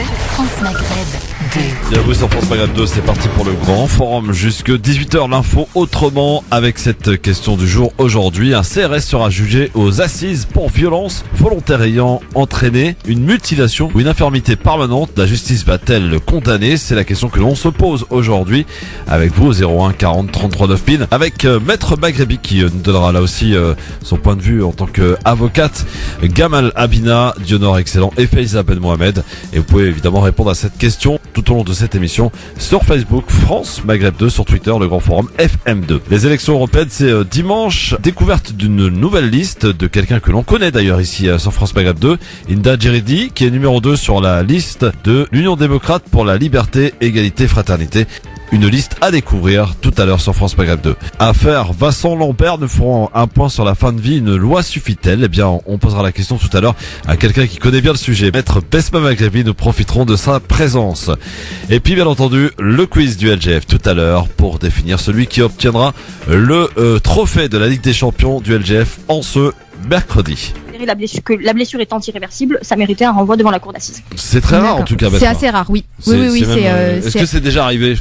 France Maghreb 2. Bienvenue sur France Maghreb 2, c'est parti pour le grand forum jusque 18h, l'info autrement avec cette question du jour aujourd'hui. Un CRS sera jugé aux assises pour violence volontaire ayant entraîné une mutilation ou une infirmité permanente. La justice va-t-elle le condamner? C'est la question que l'on se pose aujourd'hui avec vous au 01 40 33 9000 avec Maître Maghrebi qui nous donnera là aussi son point de vue en tant qu'avocate, Gamal Abina, Dionor Excellent et Faiza Ben Mohamed. Et vous pouvez évidemment répondre à cette question tout au long de cette émission sur Facebook, France Maghreb 2, sur Twitter, le grand forum FM2. Les élections européennes, c'est dimanche. Découverte d'une nouvelle liste de quelqu'un que l'on connaît d'ailleurs ici sur France Maghreb 2, Hinda Djeridi, qui est numéro 2 sur la liste de l'Union démocrate pour la liberté, égalité, fraternité. Une liste à découvrir tout à l'heure sur France Maghreb 2. Affaire Vincent Lambert, nous ferons un point sur la fin de vie. Une loi suffit-elle? Eh bien, on posera la question tout à l'heure à quelqu'un qui connaît bien le sujet. Maître Besma Maghrebi, nous profiterons de sa présence. Et puis, bien entendu, le quiz du LGF tout à l'heure pour définir celui qui obtiendra le trophée de la Ligue des Champions du LGF en ce mercredi. La blessure étant irréversible, ça méritait un renvoi devant la cour d'assises. C'est très rare en tout cas. C'est assez rare, oui. Oui, Est-ce que c'est déjà arrivé?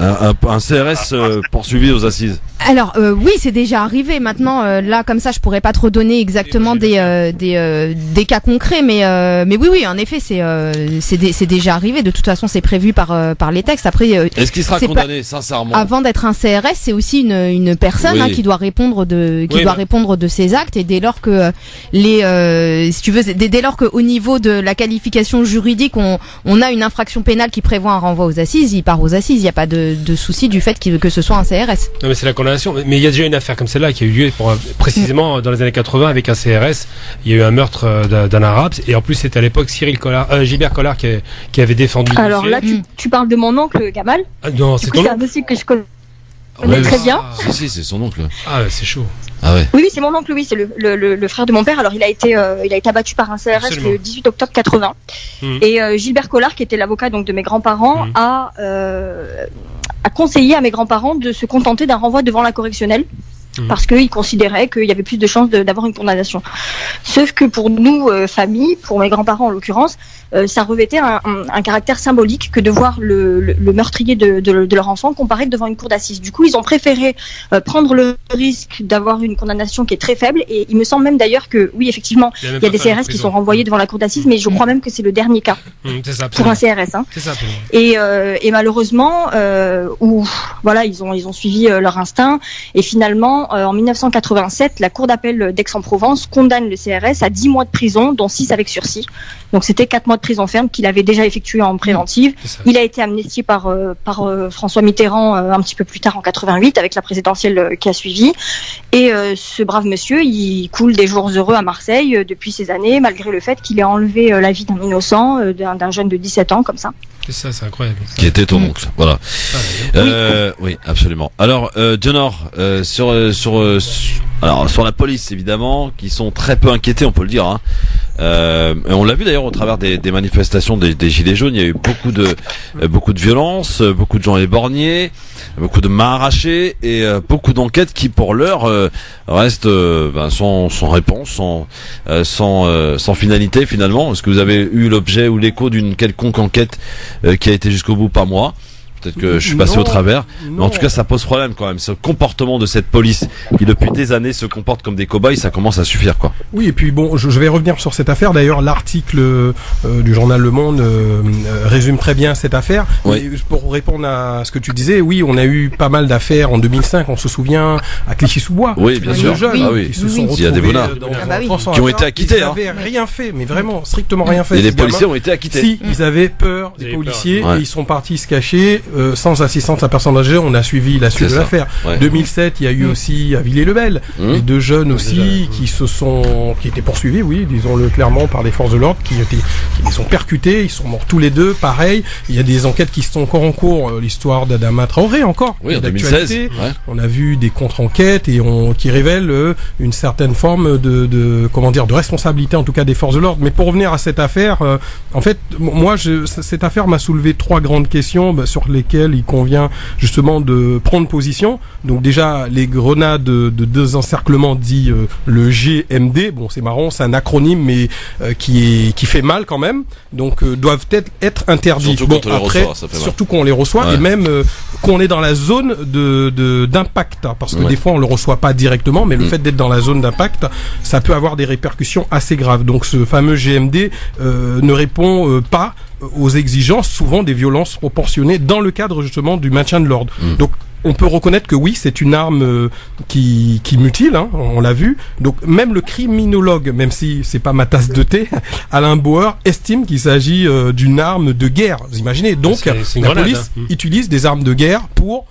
Un CRS poursuivi aux assises. Alors oui, c'est déjà arrivé. Maintenant, là comme ça, je pourrais pas trop donner exactement des cas concrets, mais oui, en effet, c'est déjà arrivé. De toute façon, c'est prévu par les textes. Après, est-ce qu'il sera condamné sincèrement? Avant d'être un CRS, c'est aussi une personne qui doit répondre de ses actes. Et dès lors que si tu veux, dès lors que au niveau de la qualification juridique, on a une infraction pénale qui prévoit un renvoi aux assises, il part aux assises. Il n'y a pas de souci du fait que ce soit un CRS. Non, mais c'est la condamnation. Mais il y a déjà une affaire comme celle-là qui a eu lieu précisément dans les années 80 avec un CRS. Il y a eu un meurtre d'un arabe et en plus c'était à l'époque Gilbert Collard qui avait défendu. Alors là, tu parles de mon oncle Gamal. Ah non, c'est ton oncle. C'est un dossier que je connais très bien. Si, c'est son oncle. Ah, c'est chaud. Ah ouais. Oui, c'est mon oncle, oui, c'est le frère de mon père. Alors il a été abattu par un CRS Absolument. Le 18 octobre 80. Et Gilbert Collard, qui était l'avocat donc de mes grands-parents, a conseillé à mes grands-parents de se contenter d'un renvoi devant la correctionnelle. Parce qu'il considérait qu'il y avait plus de chances d'avoir une condamnation. Sauf que pour nous, famille, pour mes grands-parents en l'occurrence, ça revêtait un caractère symbolique que de voir le meurtrier de leur enfant comparaître devant une cour d'assises. Du coup, ils ont préféré prendre le risque d'avoir une condamnation qui est très faible. Et il me semble même d'ailleurs que, oui, effectivement, il y a des CRS qui sont renvoyés devant la cour d'assises, mais je crois même que c'est le dernier cas pour un CRS. Hein. C'est ça, et malheureusement, voilà, ils ont suivi leur instinct et finalement, en 1987, la Cour d'appel d'Aix-en-Provence condamne le CRS à 10 mois de prison, dont 6 avec sursis. Donc c'était 4 mois de prison ferme qu'il avait déjà effectué en préventive. Il a été amnistié par François Mitterrand un petit peu plus tard en 88 avec la présidentielle qui a suivi. Et ce brave monsieur, il coule des jours heureux à Marseille depuis ces années, malgré le fait qu'il ait enlevé la vie d'un innocent, d'un jeune de 17 ans comme ça. C'est ça, c'est incroyable. Qui était ton oncle, voilà. Oui, absolument. Alors, Dionor, sur la police évidemment, qui sont très peu inquiétés, on peut le dire. Hein. On l'a vu d'ailleurs au travers des manifestations des Gilets jaunes. Il y a eu beaucoup de violence, beaucoup de gens éborgnés, beaucoup de mains arrachées et beaucoup d'enquêtes qui, pour l'heure, restent sans réponse, sans finalité finalement. Est-ce que vous avez eu l'objet ou l'écho d'une quelconque enquête qui a été jusqu'au bout? Pas moi. Peut-être que je suis passé au travers, mais en tout cas ça pose problème quand même. Ce comportement de cette police qui depuis des années se comporte comme des cow-boys, ça commence à suffire quoi. Oui, et puis bon, je vais revenir sur cette affaire. D'ailleurs, l'article du journal Le Monde résume très bien cette affaire. Oui. Et pour répondre à ce que tu disais, oui, on a eu pas mal d'affaires en 2005. On se souvient à Clichy-sous-Bois. Oui, bien sûr. Jeunes qui se sont retrouvés il y a des bonards qui ont été acquittés. Ils n'avaient rien fait, mais vraiment strictement rien fait. Et les policiers ont été acquittés. Si, ils avaient peur des policiers et ils sont partis se cacher. Sans assistance à personne âgée, on a suivi la suite de l'affaire. 2007, il y a eu aussi à Villers-le-Bel les 2 jeunes aussi qui étaient poursuivis, oui, disons-le clairement, par les forces de l'ordre, qui les ont percutés. Ils sont morts tous les deux, pareil. Il y a des enquêtes qui sont encore en cours. L'histoire d'Adama Traoré encore. Oui, en 2016. On a vu des contre-enquêtes et qui révèlent une certaine forme de responsabilité en tout cas des forces de l'ordre. Mais pour revenir à cette affaire, en fait, moi, cette affaire m'a soulevé 3 grandes questions sur lesquelles il convient justement de prendre position. Donc déjà, les grenades de désencerclement dit le GMD, bon c'est marrant, c'est un acronyme mais qui fait mal quand même, donc doivent être interdits. Surtout qu'on les reçoit et même qu'on est dans la zone d'impact, parce que des fois on le reçoit pas directement, mais le fait d'être dans la zone d'impact, ça peut avoir des répercussions assez graves. Donc ce fameux GMD ne répond pas aux exigences, souvent des violences proportionnées dans le cadre justement du maintien de l'ordre. Donc on peut reconnaître que oui, c'est une arme qui mutile, hein, on l'a vu. Donc même le criminologue, même si c'est pas ma tasse de thé, Alain Bauer estime qu'il s'agit d'une arme de guerre. Vous imaginez. Donc la police utilise des armes de guerre pour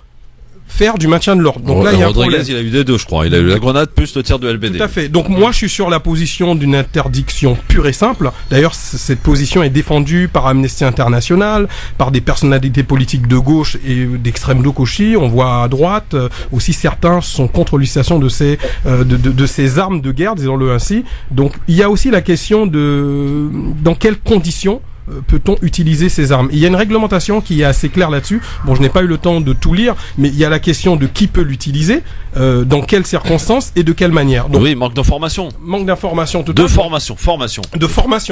faire du maintien de l'ordre. Donc là, il y a un problème. Il a eu des deux, je crois. Il a eu la grenade plus le tir de LBD. Tout à fait. Donc moi, je suis sur la position d'une interdiction pure et simple. D'ailleurs, cette position est défendue par Amnesty International, par des personnalités politiques de gauche et d'extrême gauche. On voit à droite aussi certains sont contre l'utilisation de ces armes de guerre, disons-le ainsi. Donc il y a aussi la question de dans quelles conditions peut-on utiliser ces armes. Il y a une réglementation qui est assez claire là-dessus. Bon, je n'ai pas eu le temps de tout lire, mais il y a la question de qui peut l'utiliser, dans quelles circonstances et de quelle manière. Donc, oui, manque d'information. Manque d'information, tout à fait. De formation,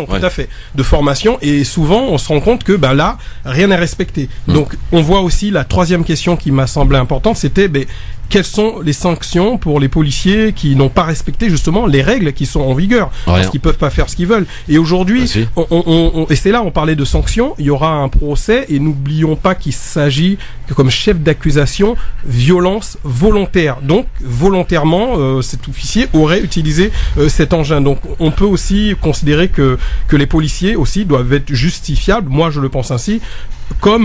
tout à fait. De formation, et souvent, on se rend compte que, là, rien n'est respecté. Donc, on voit aussi la troisième question qui m'a semblé importante, c'était, quelles sont les sanctions pour les policiers qui n'ont pas respecté justement les règles qui sont en vigueur, parce qu'ils peuvent pas faire ce qu'ils veulent. Et aujourd'hui, et c'est là on parlait de sanctions, il y aura un procès, et n'oublions pas qu'il s'agit comme chef d'accusation violence volontaire. Donc volontairement, cet officier aurait utilisé cet engin. Donc on peut aussi considérer que les policiers aussi doivent être justifiables. Moi je le pense ainsi. Comme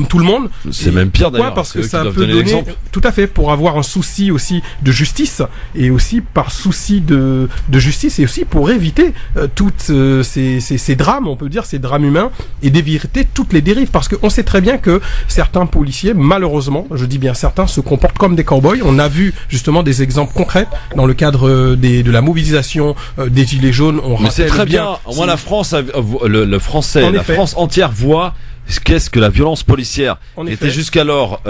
tout le monde. C'est même pire d'ailleurs. Parce que ça peut donner, tout à fait, pour avoir un souci aussi de justice, et aussi par souci de justice, et aussi pour éviter toutes ces drames, on peut dire ces drames humains, et d'éviter toutes les dérives, parce qu'on sait très bien que certains policiers, malheureusement, je dis bien certains, se comportent comme des cow-boys. On a vu justement des exemples concrets dans le cadre de la mobilisation des gilets jaunes. Mais c'est très bien. Moi, la France, la France entière voit qu'est-ce que la violence policière qui était jusqu'alors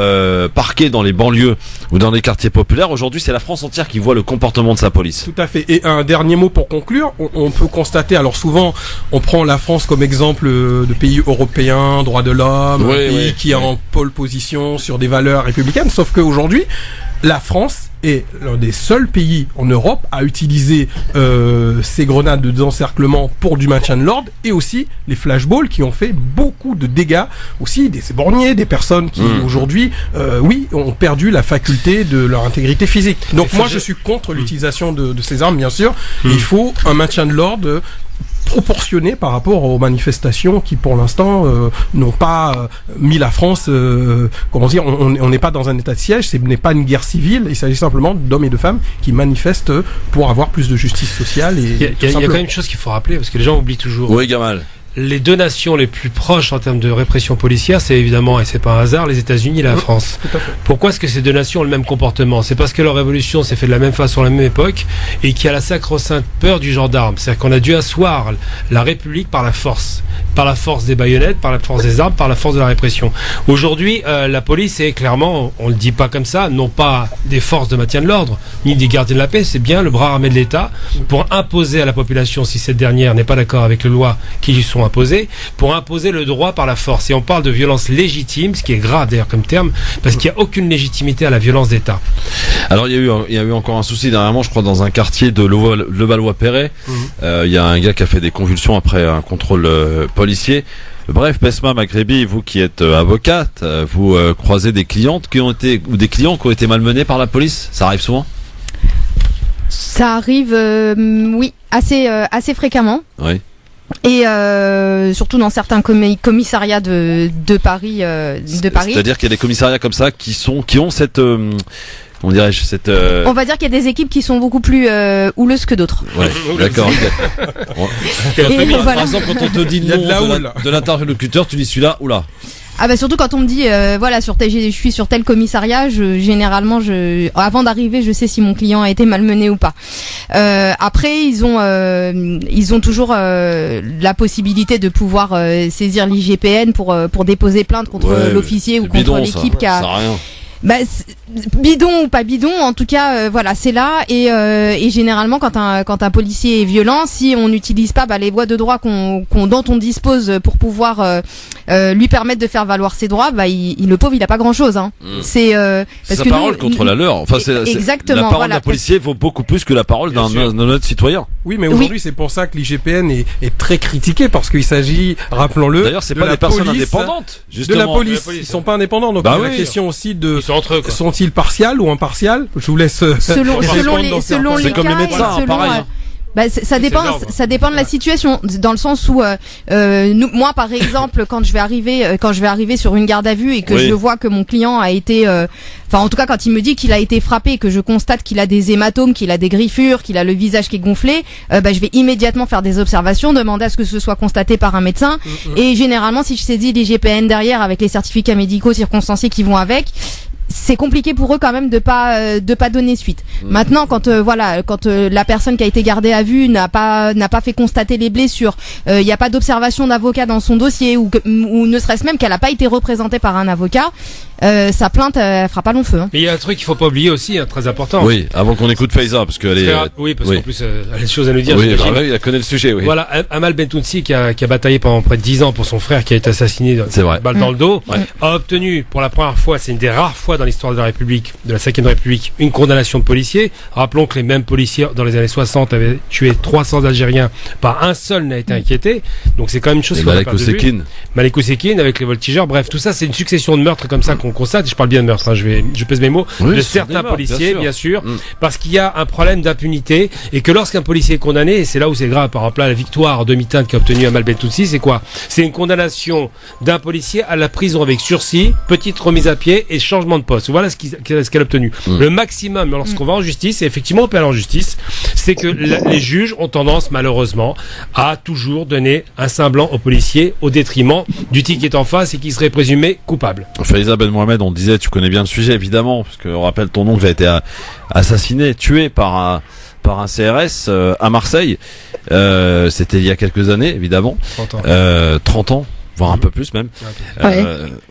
parquée dans les banlieues ou dans les quartiers populaires. Aujourd'hui, c'est la France entière qui voit le comportement de sa police. Tout à fait. Et un dernier mot pour conclure, on peut constater, alors souvent on prend la France comme exemple de pays européens, droits de l'homme, pays qui est en pole position sur des valeurs républicaines, sauf qu'aujourd'hui la France est l'un des seuls pays en Europe à utiliser ces grenades de désencerclement pour du maintien de l'ordre, et aussi les flashballs qui ont fait beaucoup de dégâts, aussi des borgniers, des personnes qui aujourd'hui ont perdu la faculté de leur intégrité physique. Donc moi je suis contre l'utilisation de ces armes, bien sûr. Il faut un maintien de l'ordre proportionné par rapport aux manifestations qui pour l'instant n'ont pas mis la France, on n'est pas dans un état de siège, ce n'est pas une guerre civile, il s'agit simplement d'hommes et de femmes qui manifestent pour avoir plus de justice sociale. Il y a quand même une chose qu'il faut rappeler, parce que les gens oublient toujours. Oui, Gamal. Les deux nations les plus proches en termes de répression policière, c'est évidemment, et c'est pas un hasard, les États-Unis et la France. Pourquoi est-ce que ces deux nations ont le même comportement? C'est parce que leur révolution s'est faite de la même façon à la même époque, et qu'il y a la sacro-sainte peur du gendarme. C'est-à-dire qu'on a dû asseoir la République par la force des baïonnettes, par la force des armes, par la force de la répression. Aujourd'hui, la police est clairement, on le dit pas comme ça, non pas des forces de maintien de l'ordre, ni des gardiens de la paix, c'est bien le bras armé de l'État pour imposer à la population, si cette dernière n'est pas d'accord avec les lois qui lui sont imposées, pour imposer le droit par la force. Et on parle de violence légitime, ce qui est grave d'ailleurs comme terme, parce qu'il n'y a aucune légitimité à la violence d'État. Alors il y a eu encore un souci dernièrement, je crois, dans un quartier de Levallois-Perret. Il y a un gars qui a fait des convulsions après un contrôle policier. Bref, Besma Maghrebi, vous qui êtes avocate, vous croisez des clientes qui ont été malmenés par la police? Ça arrive souvent? Ça arrive, oui, assez fréquemment. Oui. Et surtout dans certains commissariats de Paris. C'est-à-dire qu'il y a des commissariats comme ça qui ont cette on va dire qu'il y a des équipes qui sont beaucoup plus houleuses que d'autres. Ouais, d'accord. Par exemple, quand on te dit le nom de l'interlocuteur, tu dis celui-là, oula. Ah bah surtout quand on me dit voilà je suis sur tel commissariat, généralement avant d'arriver je sais si mon client a été malmené ou pas. Après ils ont toujours la possibilité de pouvoir saisir l'IGPN pour déposer plainte contre l'officier ou contre l'équipe qui a. Bah, bidon ou pas bidon, en tout cas, voilà, c'est là et généralement quand un policier est violent, si on n'utilise pas les voies de droit dont on dispose pour pouvoir lui permettre de faire valoir ses droits, le pauvre il a pas grand chose. Hein. C'est parce sa que parole contre la leur. Enfin, exactement. La parole d'un policier vaut beaucoup plus que la parole d'un autre citoyen. Oui, mais aujourd'hui c'est pour ça que l'IGPN est très critiqué parce qu'il s'agit, rappelons-le, d'ailleurs c'est pas des personnes indépendantes. Justement. De la police. Ils sont pas indépendants. Donc la question aussi de entre eux, sont-ils partials ou impartials? Je vous laisse selon les comme les médecins, pareil. Ça dépend de la situation, dans le sens où moi par exemple quand je vais arriver sur une garde à vue et que je vois que mon client a été en tout cas quand il me dit qu'il a été frappé, que je constate qu'il a des hématomes, qu'il a des griffures, qu'il a le visage qui est gonflé, je vais immédiatement faire des observations, demander à ce que ce soit constaté par un médecin et généralement si je saisis l'IGPN derrière avec les certificats médicaux circonstanciés qui vont avec, c'est compliqué pour eux quand même de pas donner suite. Maintenant quand la personne qui a été gardée à vue n'a pas fait constater les blessures, il y a pas d'observation d'avocat dans son dossier ou ne serait-ce même qu'elle a pas été représentée par un avocat, sa plainte elle fera pas long feu. Hein. Mais il y a un truc qu'il faut pas oublier aussi, très important. Oui, avant qu'on écoute Faiza parce qu'elle est qu'en plus elle a des choses à nous dire. Oui, elle connaît le sujet, oui. Voilà, Amal Bentounsi qui a bataillé pendant près de 10 ans pour son frère qui a été assassiné balle dans le dos, a obtenu pour la première fois, c'est une des rares fois dans l'histoire de la République, de la 5e République, une condamnation de policier. Rappelons que les mêmes policiers dans les années 60 avaient tué 300 Algériens, pas un seul n'a été inquiété. Donc c'est quand même une chose. Malek Ousekine avec les voltigeurs. Bref, tout ça c'est une succession de meurtres comme ça qu'on constate. Je parle bien de meurtres, je pèse mes mots, de certains policiers, bien sûr, parce qu'il y a un problème d'impunité et que lorsqu'un policier est condamné, et c'est là où c'est grave, par exemple là, la victoire en demi-teinte qu'a obtenue Amal Bentounsi, c'est quoi? C'est une condamnation d'un policier à la prison avec sursis, petite remise à pied et changement de poste. Voilà ce qu'elle a obtenu. Le maximum, lorsqu'on va en justice, et effectivement on peut aller en justice, c'est que les juges ont tendance malheureusement à toujours donner un semblant au policier au détriment du type qui est en face et qui serait présumé coupable. Faiza Ben Mohamed, on disait, tu connais bien le sujet évidemment, parce qu'on rappelle ton oncle a été assassiné, tué par un CRS à Marseille. C'était il y a quelques années évidemment. 30 ans. Voire un peu plus même.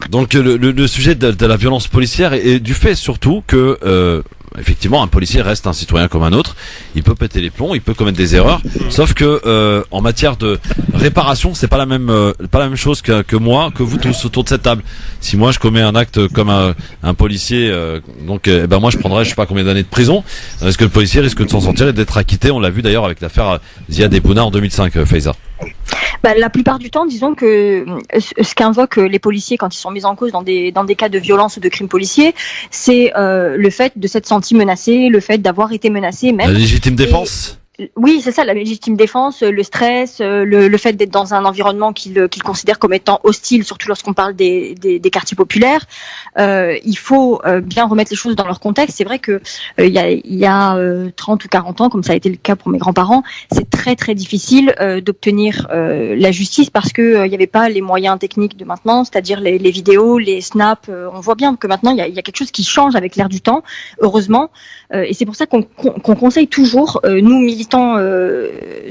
Donc le sujet de la violence policière et du fait surtout que effectivement un policier reste un citoyen comme un autre, il peut péter les plombs, il peut commettre des erreurs, sauf que en matière de réparation, c'est pas la même chose que moi, que vous tous autour de cette table. Si moi je commets un acte comme un policier, moi je prendrais je sais pas combien d'années de prison, est-ce que le policier risque de s'en sortir et d'être acquitté? On l'a vu d'ailleurs avec l'affaire Ziad Ebouna en 2005, Faiza. La plupart du temps, disons que ce qu'invoquent les policiers quand ils sont mis en cause dans des cas de violence ou de crimes policiers, c'est le fait de s'être senti menacé, le fait d'avoir été menacé même. La légitime défense. Oui, c'est ça, la légitime défense, le stress, le fait d'être dans un environnement qu'il considère comme étant hostile, surtout lorsqu'on parle des quartiers populaires. Il faut bien remettre les choses dans leur contexte. C'est vrai que il y a 30 ou 40 ans, comme ça a été le cas pour mes grands-parents, c'est très très difficile d'obtenir la justice parce que il y avait pas les moyens techniques de maintenant, c'est-à-dire les vidéos, les snaps. On voit bien que maintenant il y a quelque chose qui change avec l'air du temps, heureusement. Et c'est pour ça qu'on conseille toujours, nous militants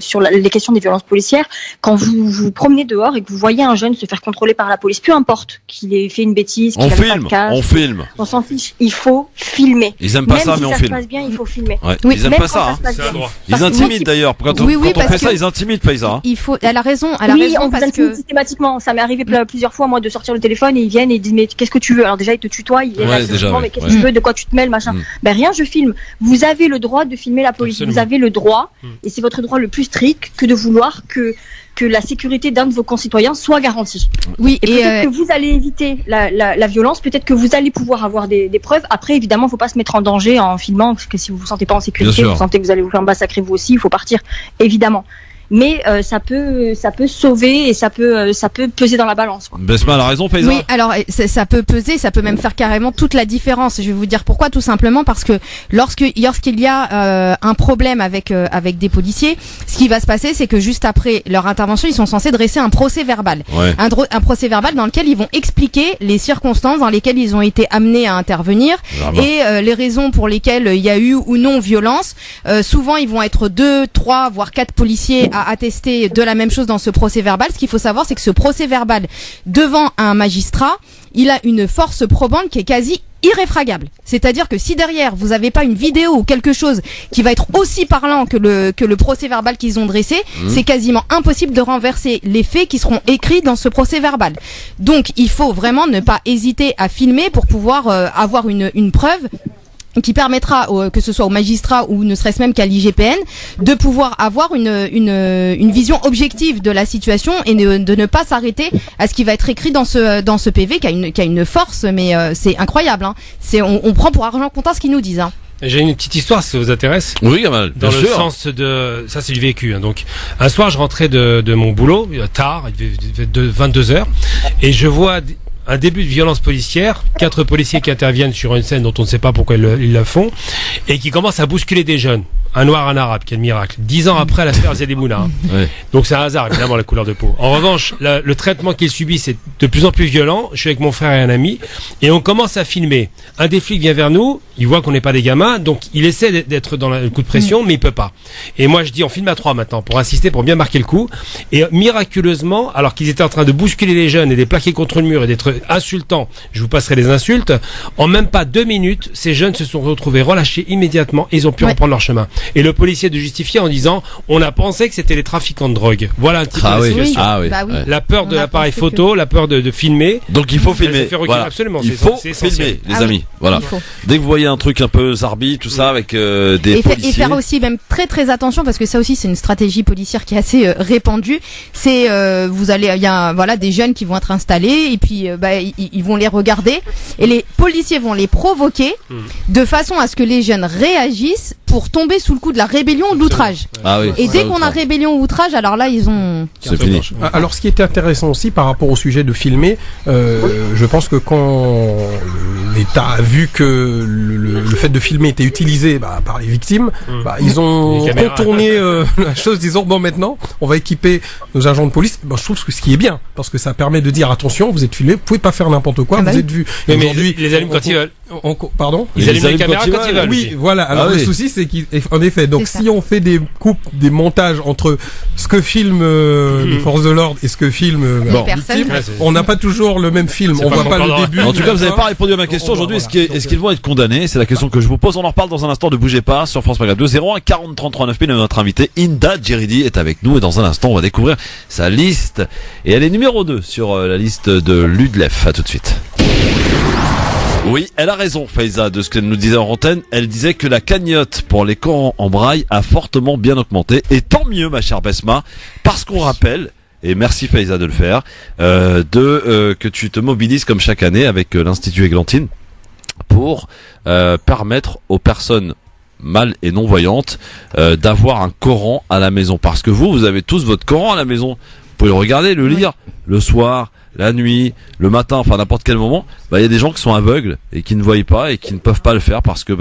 sur les questions des violences policières, quand vous vous promenez dehors et que vous voyez un jeune se faire contrôler par la police, peu importe qu'il ait fait une bêtise, qu'il n'avait pas de casque, on filme. On s'en fiche, il faut filmer. Ils aiment pas ça, mais on filme. Même si ça se passe bien, il faut filmer. Ouais. Oui, ils aiment pas ça. Ils intimident d'ailleurs. Quand on fait ça, ils intimident Faiza. Il faut. Elle a raison. Oui, on vous intimide systématiquement. Ça m'est arrivé plusieurs fois moi de sortir le téléphone et ils viennent et ils disent mais qu'est-ce que tu veux? Alors déjà ils te tutoient, ils mais qu'est-ce que tu veux? De quoi tu te mêles, machin? Ben rien, je filme. Vous avez le droit de filmer la police. Vous avez le droit, et c'est votre droit le plus strict que de vouloir que la sécurité d'un de vos concitoyens soit garantie. Oui, et peut-être que vous allez éviter la violence, peut-être que vous allez pouvoir avoir des preuves. Après, évidemment, il ne faut pas se mettre en danger en filmant, parce que si vous vous sentez pas en sécurité, vous sentez que vous allez vous faire massacrer vous aussi, il faut partir, évidemment. mais ça peut sauver et ça peut peser dans la balance, quoi. Besma a raison, Faiza. Oui, alors ça peut peser, ça peut même faire carrément toute la différence. Je vais vous dire pourquoi, tout simplement parce que lorsqu'il y a un problème avec des policiers, ce qui va se passer, c'est que juste après leur intervention, ils sont censés dresser un procès verbal. Ouais. Un procès verbal dans lequel ils vont expliquer les circonstances dans lesquelles ils ont été amenés à intervenir et les raisons pour lesquelles il y a eu ou non violence. Souvent, ils vont être 2, 3, voire 4 policiers à attester de la même chose dans ce procès verbal. Ce qu'il faut savoir, c'est que ce procès verbal devant un magistrat, il a une force probante qui est quasi irréfragable. C'est-à-dire que si derrière vous avez pas une vidéo ou quelque chose qui va être aussi parlant que le procès verbal qu'ils ont dressé, c'est quasiment impossible de renverser les faits qui seront écrits dans ce procès verbal. Donc il faut vraiment ne pas hésiter à filmer pour pouvoir avoir une preuve qui permettra que ce soit au magistrat ou ne serait-ce même qu'à l'IGPN de pouvoir avoir une vision objective de la situation et de ne pas s'arrêter à ce qui va être écrit dans ce PV qui a une force, mais c'est incroyable, hein. On prend pour argent comptant ce qu'ils nous disent, hein. J'ai une petite histoire, si ça vous intéresse. Oui, Gamal, dans le sens de, ça c'est du vécu, hein. Donc, un soir, je rentrais de mon boulot, tard, il devait 22h, et je vois un début de violence policière, 4 policiers qui interviennent sur une scène dont on ne sait pas pourquoi ils la font, et qui commencent à bousculer des jeunes. Un noir, un arabe, quel miracle. 10 ans après l'affaire Zedimouna. Ouais. Donc c'est un hasard, évidemment, la couleur de peau. En revanche, le traitement qu'il subit, c'est de plus en plus violent. Je suis avec mon frère et un ami, et on commence à filmer. Un des flics vient vers nous, il voit qu'on n'est pas des gamins, donc il essaie d'être dans le coup de pression, mais il peut pas. Et moi, je dis, on filme à 3 maintenant, pour insister, pour bien marquer le coup. Et miraculeusement, alors qu'ils étaient en train de bousculer les jeunes et de les plaquer contre le mur et d'être insultants, je vous passerai les insultes, en même pas 2 minutes, ces jeunes se sont retrouvés relâchés immédiatement, et ils ont pu reprendre leur chemin. Et le policier de justifier en disant, on a pensé que c'était les trafiquants de drogue. Voilà un petit peu la situation. Ah oui. Bah oui. La peur de l'appareil photo, la peur de filmer. Donc il faut filmer. Voilà. Absolument. Il faut filmer, les amis. Voilà. Dès que vous voyez un truc un peu zarbi, tout ça, avec des policiers. Et faire aussi même très très attention, parce que ça aussi c'est une stratégie policière qui est assez répandue. C'est il y a des jeunes qui vont être installés et puis ils vont les regarder et les policiers vont les provoquer de façon à ce que les jeunes réagissent pour tomber sous le coup de la rébellion ou de l'outrage. Ah oui, et dès qu'on a rébellion ou outrage, alors là ils ont... C'est fini. Alors ce qui était intéressant aussi par rapport au sujet de filmer, je pense que quand l'État a vu que le fait de filmer était utilisé par les victimes, ils ont contourné la chose, disant bon, maintenant on va équiper nos agents de police. Je trouve que ce qui est bien, parce que ça permet de dire attention, vous êtes filmé, vous pouvez pas faire n'importe quoi, vous êtes vu. Mais aujourd'hui, les allument quand ils veulent. Pardon, ils allument les caméras quand ils veulent. Oui, voilà. Alors le souci, c'est qu'en effet, donc si on fait des coupes, des montages entre ce que filment les forces de l'ordre et ce que filment les victimes, on n'a pas toujours le même film. On voit pas le début. En tout cas, vous n'avez pas répondu à ma question aujourd'hui. Est-ce qu'ils vont être condamnés? C'est la question que je vous pose. On en reparle dans un instant. Ne bougez pas sur France Maghreb 201 40 33 9000. Notre invité Hinda Djeridi est avec nous et dans un instant, on va découvrir sa liste. Et elle est numéro 2 sur la liste de l'UDLEF. À tout de suite. Oui, elle a raison, Faiza, de ce qu'elle nous disait en antenne. Elle disait que la cagnotte pour les Corans en braille a fortement bien augmenté. Et tant mieux, ma chère Besma, parce qu'on rappelle, et merci Faiza de le faire, que tu te mobilises comme chaque année avec l'Institut Églantine pour permettre aux personnes mâles et non-voyantes d'avoir un Coran à la maison. Parce que vous avez tous votre Coran à la maison. Vous pouvez le regarder, le lire le soir, la nuit, le matin, enfin n'importe quel moment. Il y a des gens qui sont aveugles et qui ne voient pas et qui ne peuvent pas le faire parce que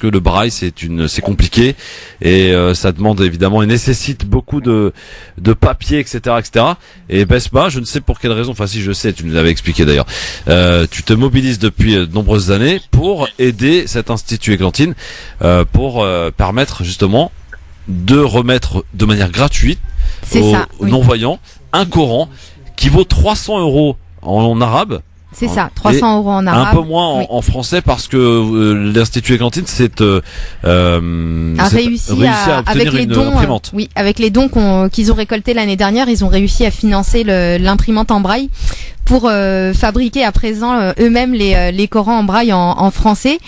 le braille c'est compliqué et ça demande évidemment et nécessite beaucoup de papier, etc. Et Besma, je ne sais pour quelle raison, enfin si je sais, tu nous l'avais expliqué d'ailleurs, tu te mobilises depuis de nombreuses années pour aider cet Institut Églantine pour permettre justement de remettre de manière gratuite aux non-voyants un Coran qui vaut 300 € en arabe. C'est ça, 300 € en arabe. Un peu moins en français parce que l'Institut Églantine a réussi à avec les dons, avec les dons qu'ils ont récoltés l'année dernière, ils ont réussi à financer l'imprimante en braille pour fabriquer à présent eux-mêmes les Corans en braille en français.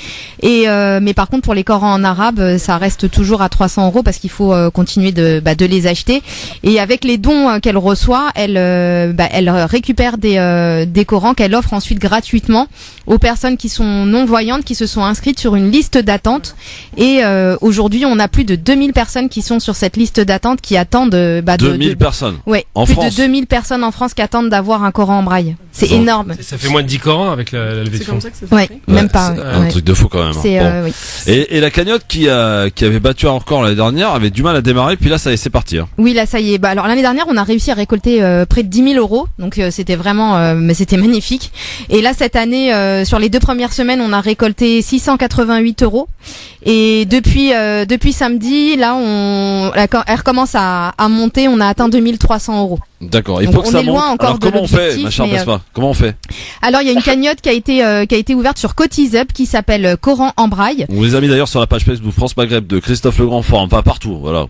Et mais par contre pour les Corans en arabe, ça reste toujours à 300 € parce qu'il faut continuer de les acheter. Et avec les dons qu'elle reçoit, elle récupère des Corans qu'elle offre ensuite gratuitement aux personnes qui sont non-voyantes, qui se sont inscrites sur une liste d'attente. Et aujourd'hui, on a plus de 2000 personnes qui sont sur cette liste d'attente, qui attendent 2000 personnes. Ouais, en plus France. de 2000 personnes en France qui attendent d'avoir un Coran en braille. C'est énorme. Ça fait moins de 10 Corans avec la levée de fonds. Ouais, même pas. Un truc de fou quand même. C'est oui. Et la cagnotte qui avait battu un record l'année dernière avait du mal à démarrer, puis là ça y est, c'est parti. Hein. Oui, là ça y est. Alors l'année dernière, on a réussi à récolter près de 10 000 €, donc c'était vraiment, mais c'était magnifique. Et là cette année, sur les 2 premières semaines, on a récolté 688 €. Et depuis samedi, là elle recommence à monter. On a atteint 2300 €. D'accord, il donc faut que ça monte. Alors comment on fait, ma chère Besma? Comment on fait? Alors il y a une cagnotte qui a été ouverte sur Cotisup qui s'appelle Coran en braille. On les a mis d'ailleurs sur la page Facebook France Maghreb de Christophe Le Grand Forum, enfin partout, voilà.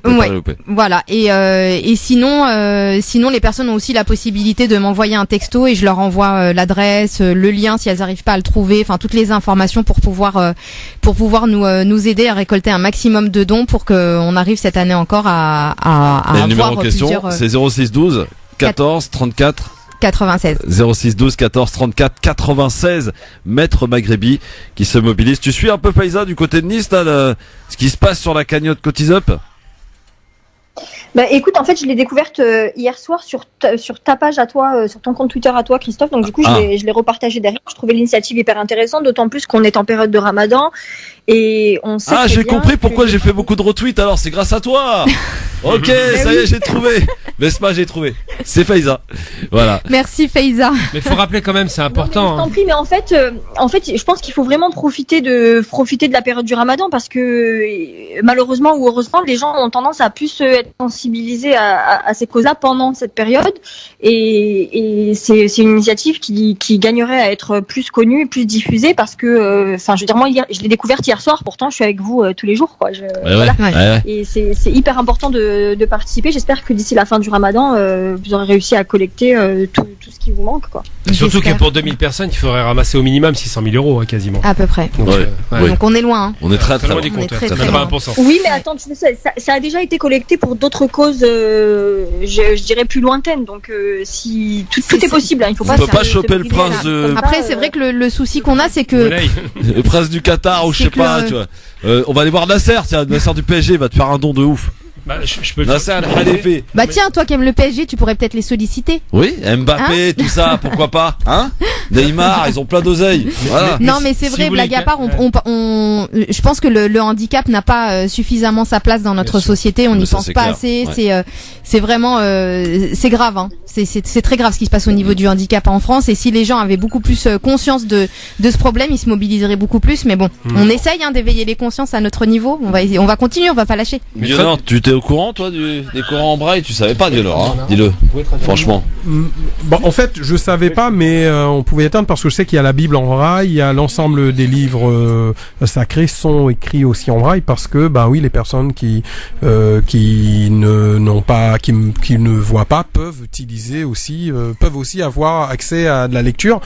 Voilà. Et sinon les personnes ont aussi la possibilité de m'envoyer un texto et je leur envoie l'adresse, le lien si elles n'arrivent pas à le trouver, enfin toutes les informations pour pouvoir nous aider à récolter un maximum de dons pour qu'on arrive cette année encore à avoir le numéro en question, c'est 06 12 14 34 96. 06 12 14 34 96. Maître Maghrebi qui se mobilise. Tu suis un peu Faiza du côté de Nice, là, ce qui se passe sur la cagnotte Cotisup? Bah écoute, en fait, je l'ai découverte hier soir sur ta page à toi, sur ton compte Twitter à toi, Christophe. Donc du coup, je l'ai repartagé derrière. Je trouvais l'initiative hyper intéressante, d'autant plus qu'on est en période de Ramadan et on sait. Ah, j'ai compris pourquoi j'ai fait beaucoup de retweets. Alors, c'est grâce à toi. Ok, ça y est, j'ai trouvé. Besma, j'ai trouvé. C'est Faiza. Voilà. Merci Faiza. Mais faut rappeler quand même, c'est important. Non, mais je t'en prie, mais en fait, je pense qu'il faut vraiment profiter de la période du Ramadan parce que malheureusement ou heureusement, les gens ont tendance à plus être sensibilisés à ces causes-là pendant cette période et c'est une initiative qui gagnerait à être plus connue et plus diffusée parce que, je veux dire, moi, je l'ai découverte hier soir. Pourtant, je suis avec vous tous les jours, quoi. Voilà. Ouais. Et c'est hyper important de participer. J'espère que d'ici la fin du Ramadan, vous aurez réussi à collecter tout ce qui vous manque, quoi. Surtout que pour 2000 personnes, il faudrait ramasser au minimum 600 000 €, quasiment. À peu près. Donc, donc on est loin. Hein. On est très loin des compteurs. Très Même loin. pas 1%. Oui, mais attends, tu sais, ça a déjà été collecté pour d'autres causes, je dirais plus lointaines. Donc si tout est possible, hein, il faut on peut pas choper le prince de. Après, c'est vrai que le souci qu'on a, c'est que le prince du Qatar ou je sais pas, tu vois. On va aller voir Nasser, tiens, Nasser du PSG va te faire un don de ouf. Bah, je peux Nasser Al-Khalifi. Bah tiens, toi qui aimes le PSG, tu pourrais peut-être les solliciter. Oui, Mbappé, tout ça, pourquoi pas, hein? Neymar, ils ont plein d'oseille. Voilà. Non, mais c'est vrai, blague à part, je pense que le handicap n'a pas suffisamment sa place dans notre société. On n'y pense pas assez. Ouais. C'est vraiment, c'est grave. Hein. C'est très grave ce qui se passe au niveau du handicap en France. Et si les gens avaient beaucoup plus conscience de ce problème, ils se mobiliseraient beaucoup plus. Mais bon, on essaye d'éveiller les consciences à notre niveau. On va continuer, on va pas lâcher. Lionel, tu t'es au courant, toi, des Corans en braille? Tu savais pas, dis-le, hein? Dis-le. Franchement. Bon, en fait, je savais pas, mais on pouvait y atteindre parce que je sais qu'il y a la Bible en braille, il y a l'ensemble des livres sacrés sont écrits aussi en braille parce que, oui, les personnes qui ne voient pas peuvent aussi avoir accès à de la lecture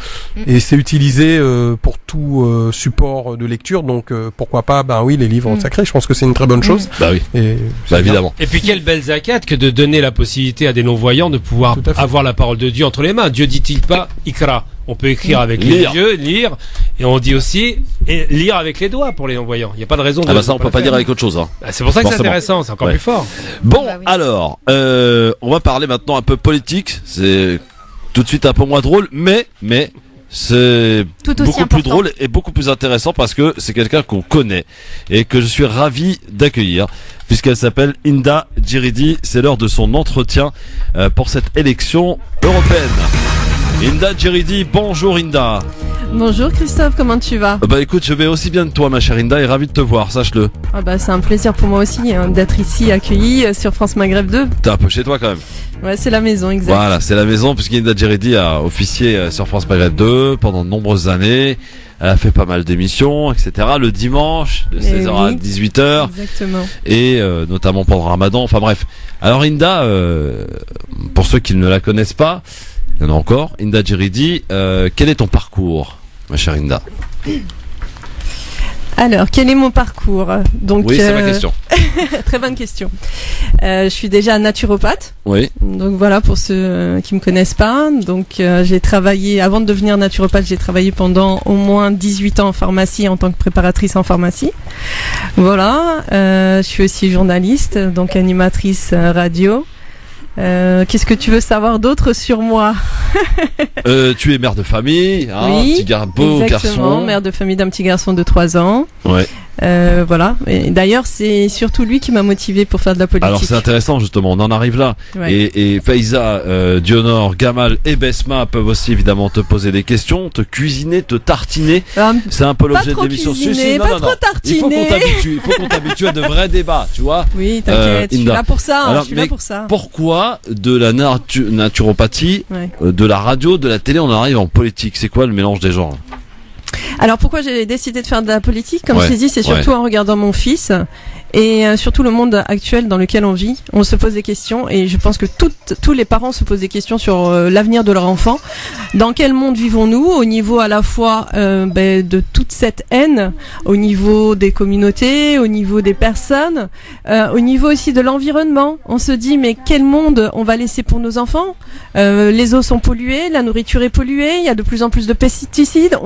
et c'est utilisé pour tout support de lecture. Donc pourquoi pas, oui, les livres sacrés. Je pense que c'est une très bonne chose. Bah oui. Et évidemment. Et puis quelle belle zakat que de donner la possibilité à des non-voyants de pouvoir avoir la parole de Dieu entre les mains. Dieu dit-il pas Ikra? On peut écrire avec les yeux, lire, et on dit aussi lire avec les doigts pour les non-voyants. Il n'y a pas de raison de. Ça on peut pas dire avec autre chose. Hein. C'est pour ça que c'est intéressant, c'est encore plus fort. Bon, alors, on va parler maintenant un peu politique. C'est tout de suite un peu moins drôle, mais c'est beaucoup plus drôle et beaucoup plus intéressant parce que c'est quelqu'un qu'on connaît et que je suis ravi d'accueillir puisqu'elle s'appelle Hinda Djiridi. C'est l'heure de son entretien pour cette élection européenne. Hinda Djiridi, bonjour Hinda. Bonjour Christophe, comment tu vas? Écoute, je vais aussi bien que toi ma chère Hinda et ravi de te voir, sache-le. C'est un plaisir pour moi aussi d'être ici accueilli sur France Maghreb 2. T'es un peu chez toi quand même. Ouais, c'est la maison, exact. Voilà, c'est la maison puisqu'Hinda Djiridi a officié sur France Maghreb 2 pendant de nombreuses années. Elle a fait pas mal d'émissions, etc. Le dimanche, de 16h à 18h. Exactement. Et notamment pendant Ramadan, enfin bref. Alors Hinda, pour ceux qui ne la connaissent pas, Il y en a encore. Hinda Djiridi, quel est ton parcours, ma chère Hinda? Alors, quel est mon parcours? Donc, oui, c'est ma question. Très bonne question. Je suis déjà naturopathe. Oui. Donc voilà, pour ceux qui me connaissent pas. Donc j'ai travaillé, avant de devenir naturopathe, j'ai travaillé pendant au moins 18 ans en pharmacie en tant que préparatrice en pharmacie. Voilà. Je suis aussi journaliste, donc animatrice radio. Qu'est-ce que tu veux savoir d'autre sur moi? Tu es mère de famille, hein, oui, petit beau garçon. Mère de famille d'un petit garçon de 3 ans. Ouais. Voilà. Et d'ailleurs, c'est surtout lui qui m'a motivé pour faire de la politique. Alors c'est intéressant justement, on en arrive là. Ouais. Et Faiza, Dionor, Gamal et Besma peuvent aussi évidemment te poser des questions, te cuisiner, te tartiner. C'est un peu l'objet de l'émission. Trop tartiner. Il faut qu'on t'habitue à de vrais débats, tu vois. Oui, t'inquiète, je suis là pour ça. Alors, je suis là pour ça. Pourquoi de la naturopathie, de la radio, de la télé, on arrive en politique? C'est quoi le mélange des genres? Alors pourquoi j'ai décidé de faire de la politique? Comme je t'ai dit, c'est surtout en regardant mon fils et surtout le monde actuel dans lequel on vit. On se pose des questions et je pense que tous les parents se posent des questions sur l'avenir de leur enfant. Dans quel monde vivons-nous au niveau à la fois de toute cette haine, au niveau des communautés, au niveau des personnes, au niveau aussi de l'environnement. On se dit mais quel monde on va laisser pour nos enfants? Les eaux sont polluées, la nourriture est polluée, il y a de plus en plus de pesticides.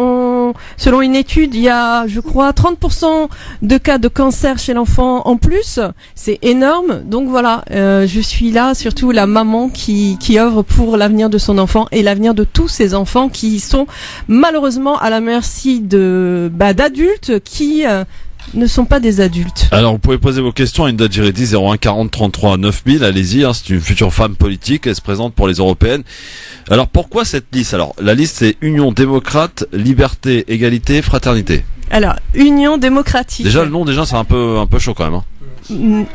Selon une étude, il y a, je crois, 30% de cas de cancer chez l'enfant en plus. C'est énorme. Donc voilà, je suis là, surtout la maman qui œuvre pour l'avenir de son enfant et l'avenir de tous ces enfants qui sont malheureusement à la merci d'adultes qui ne sont pas des adultes. Alors vous pouvez poser vos questions à Hinda Djiridi 01 40 33 9000, allez-y, hein, c'est une future femme politique, elle se présente pour les européennes. Alors pourquoi cette liste? Alors la liste c'est Union démocrate, liberté, égalité, fraternité. Alors Union démocratique. Déjà le nom c'est un peu chaud quand même. Hein.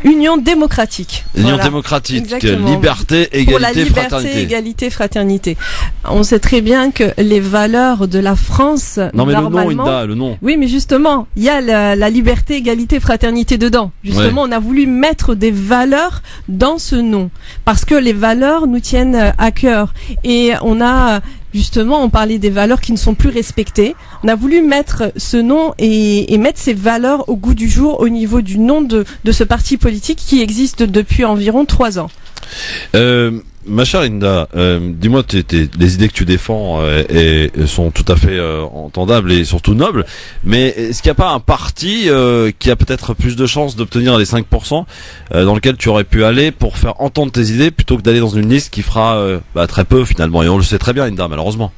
Union démocratique. Union démocratique, exactement. Liberté, égalité, pour la liberté, fraternité. Égalité, fraternité. On sait très bien que les valeurs de la France, non mais normalement, le nom, Hinda, le nom. Oui, mais justement, il y a la liberté, égalité, fraternité dedans. Justement, on a voulu mettre des valeurs dans ce nom parce que les valeurs nous tiennent à cœur et justement, on parlait des valeurs qui ne sont plus respectées. On a voulu mettre ce nom et mettre ces valeurs au goût du jour au niveau du nom de ce parti politique qui existe depuis environ 3 ans. Ma chère Hinda, dis-moi, les idées que tu défends sont tout à fait entendables et surtout nobles, mais est-ce qu'il n'y a pas un parti qui a peut-être plus de chances d'obtenir les 5% dans lequel tu aurais pu aller pour faire entendre tes idées plutôt que d'aller dans une liste qui fera très peu finalement, et on le sait très bien Hinda, malheureusement.